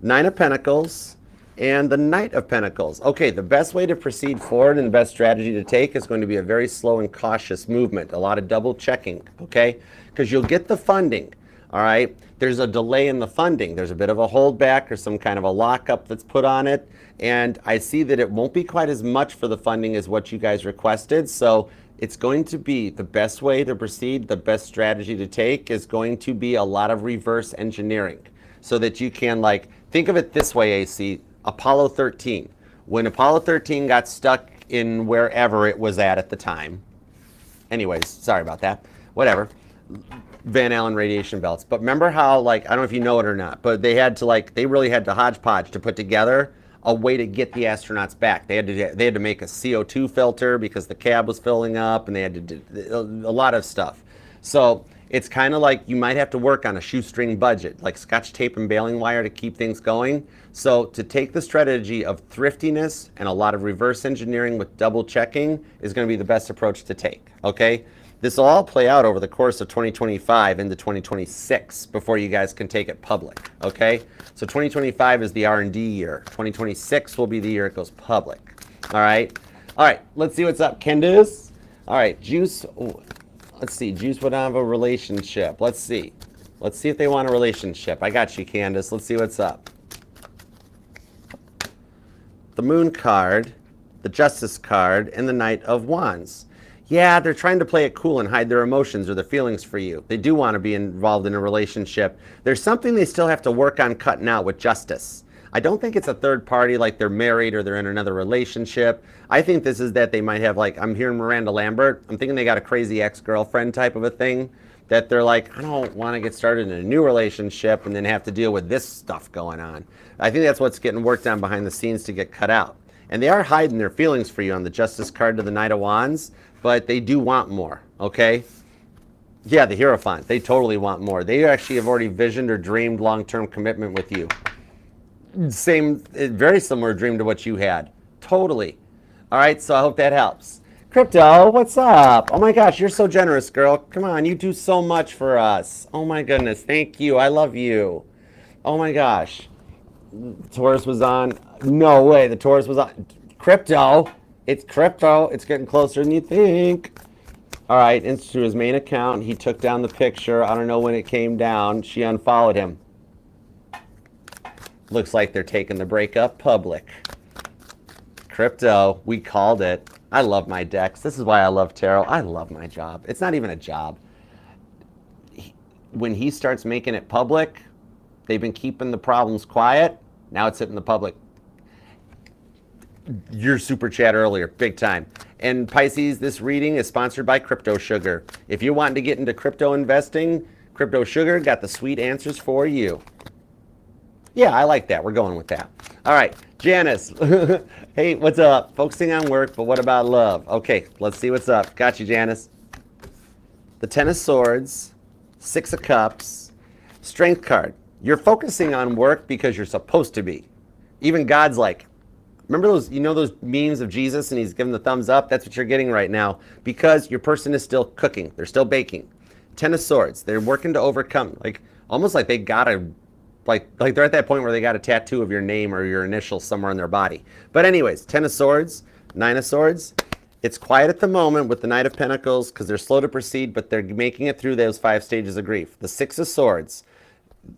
Nine of Pentacles and the Knight of Pentacles. Okay, the best way to proceed forward and the best strategy to take is going to be a very slow and cautious movement. A lot of double checking, okay? Because you'll get the funding, all right? There's a delay in the funding. There's a bit of a holdback or some kind of a lockup that's put on it. And I see that it won't be quite as much for the funding as what you guys requested. So it's going to be the best way to proceed, the best strategy to take is going to be a lot of reverse engineering so that you can, like, think of it this way, AC, Apollo 13. When Apollo 13 got stuck in wherever it was at the time, anyways, sorry about that, whatever, Van Allen radiation belts. But remember how, like, I don't know if you know it or not, but they had to, like, they really had to hodgepodge to put together a way to get the astronauts back. They had to make a CO2 filter because the cab was filling up, and they had to do a lot of stuff. So it's kind of like you might have to work on a shoestring budget, like scotch tape and baling wire to keep things going. So to take the strategy of thriftiness and a lot of reverse engineering with double checking is going to be the best approach to take, okay? This will all play out over the course of 2025 into 2026 before you guys can take it public, okay? So 2025 is the R&D year. 2026 will be the year it goes public, all right? All right, let's see what's up, Candace. All right, Juice, let's see, Juice would have a relationship. Let's see if they want a relationship. I got you, Candace. Let's see what's up. The Moon card, the Justice card, and the Knight of Wands. Yeah, they're trying to play it cool and hide their emotions or their feelings for you. They do want to be involved in a relationship. There's something they still have to work on cutting out with Justice. I don't think it's a third party like they're married or they're in another relationship. I think this is that they might have, like, I'm hearing Miranda Lambert. I'm thinking they got a crazy ex-girlfriend type of a thing that they're like, I don't want to get started in a new relationship and then have to deal with this stuff going on. I think that's what's getting worked on behind the scenes to get cut out. And they are hiding their feelings for you on the Justice card to the Knight of Wands, but they do want more, okay? Yeah, the Hierophant, they totally want more. They actually have already visioned or dreamed long-term commitment with you. Same, very similar dream to what you had. Totally. All right, so I hope that helps. Crypto, what's up? Oh my gosh, you're so generous, girl. Come on, you do so much for us. Oh my goodness, thank you. I love you. Oh my gosh. Taurus was on. No way, the Taurus was on. Crypto. It's crypto. It's getting closer than you think. All right, it's to his main account. He took down the picture. I don't know when it came down. She unfollowed him. Looks like they're taking the breakup public. Crypto, we called it. I love my decks. This is why I love tarot. I love my job. It's not even a job. When he starts making it public, they've been keeping the problems quiet. Now it's hitting the public. Your super chat earlier, big time. And Pisces, this reading is sponsored by Crypto Sugar. If you're wanting to get into crypto investing, Crypto Sugar got the sweet answers for you. Yeah, I like that. We're going with that. All right, Janice. Hey, what's up? Focusing on work, but what about love? Okay, let's see what's up. Got you, Janice. The Ten of Swords, Six of Cups, Strength card. You're focusing on work because you're supposed to be. Even God's like, remember those, you know those memes of Jesus and he's giving the thumbs up? That's what you're getting right now because your person is still cooking. They're still baking. Ten of Swords. They're working to overcome, like almost like they got a, like they're at that point where they got a tattoo of your name or your initials somewhere on their body. But anyways, Ten of Swords, Nine of Swords. It's quiet at the moment with the Knight of Pentacles because they're slow to proceed, but they're making it through those 5 stages of grief. The Six of Swords,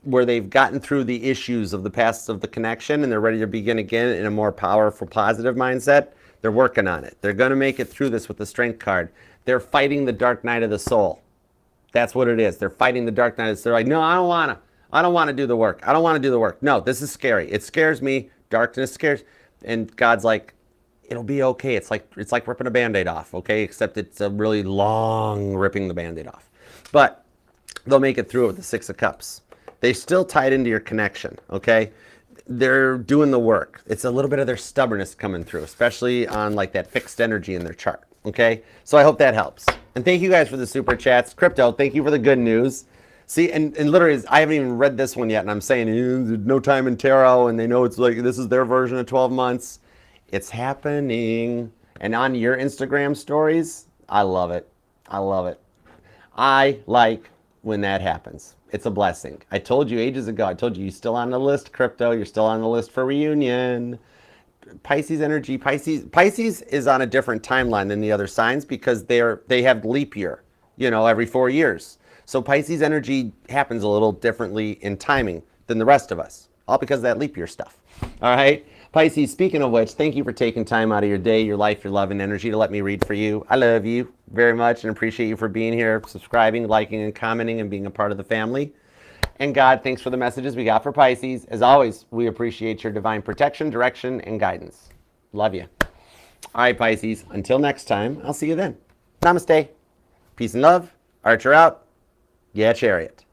where they've gotten through the issues of the past of the connection and they're ready to begin again in a more powerful, positive mindset. They're working on it. They're going to make it through this with the Strength card. They're fighting the dark night of the soul. That's what it is. They're fighting the dark night. They're like, no, I don't want to. I don't want to do the work. I don't want to do the work. No, this is scary. It scares me. Darkness scares. And God's like, it'll be okay. It's like ripping a Band-Aid off, okay? Except it's a really long ripping the Band-Aid off. But they'll make it through it with the Six of Cups. They still tied into your connection, okay? They're doing the work. It's a little bit of their stubbornness coming through, especially on like that fixed energy in their chart, okay? So I hope that helps. And thank you guys for the super chats. Crypto, thank you for the good news. See, and literally, I haven't even read this one yet, and I'm saying, there's no time in tarot, and they know it's like, this is their version of 12 months. It's happening. And on your Instagram stories, I love it. I love it. I like when that happens. It's a blessing. I told you ages ago, I told you, you're still on the list, Crypto. You're still on the list for reunion. Pisces energy. Pisces is on a different timeline than the other signs because they have leap year, every 4 years. So Pisces energy happens a little differently in timing than the rest of us, all because of that leap year stuff. All right? Pisces, speaking of which, thank you for taking time out of your day, your life, your love, and energy to let me read for you. I love you very much and appreciate you for being here, subscribing, liking, and commenting, and being a part of the family. And God, thanks for the messages we got for Pisces. As always, we appreciate your divine protection, direction, and guidance. Love you. All right, Pisces, until next time, I'll see you then. Namaste. Peace and love. Archer out. Yeah, Chariot.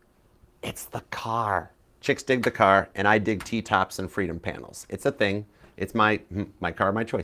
It's the car. Chicks dig the car, and I dig T-tops and freedom panels. It's a thing. It's my car, my choice.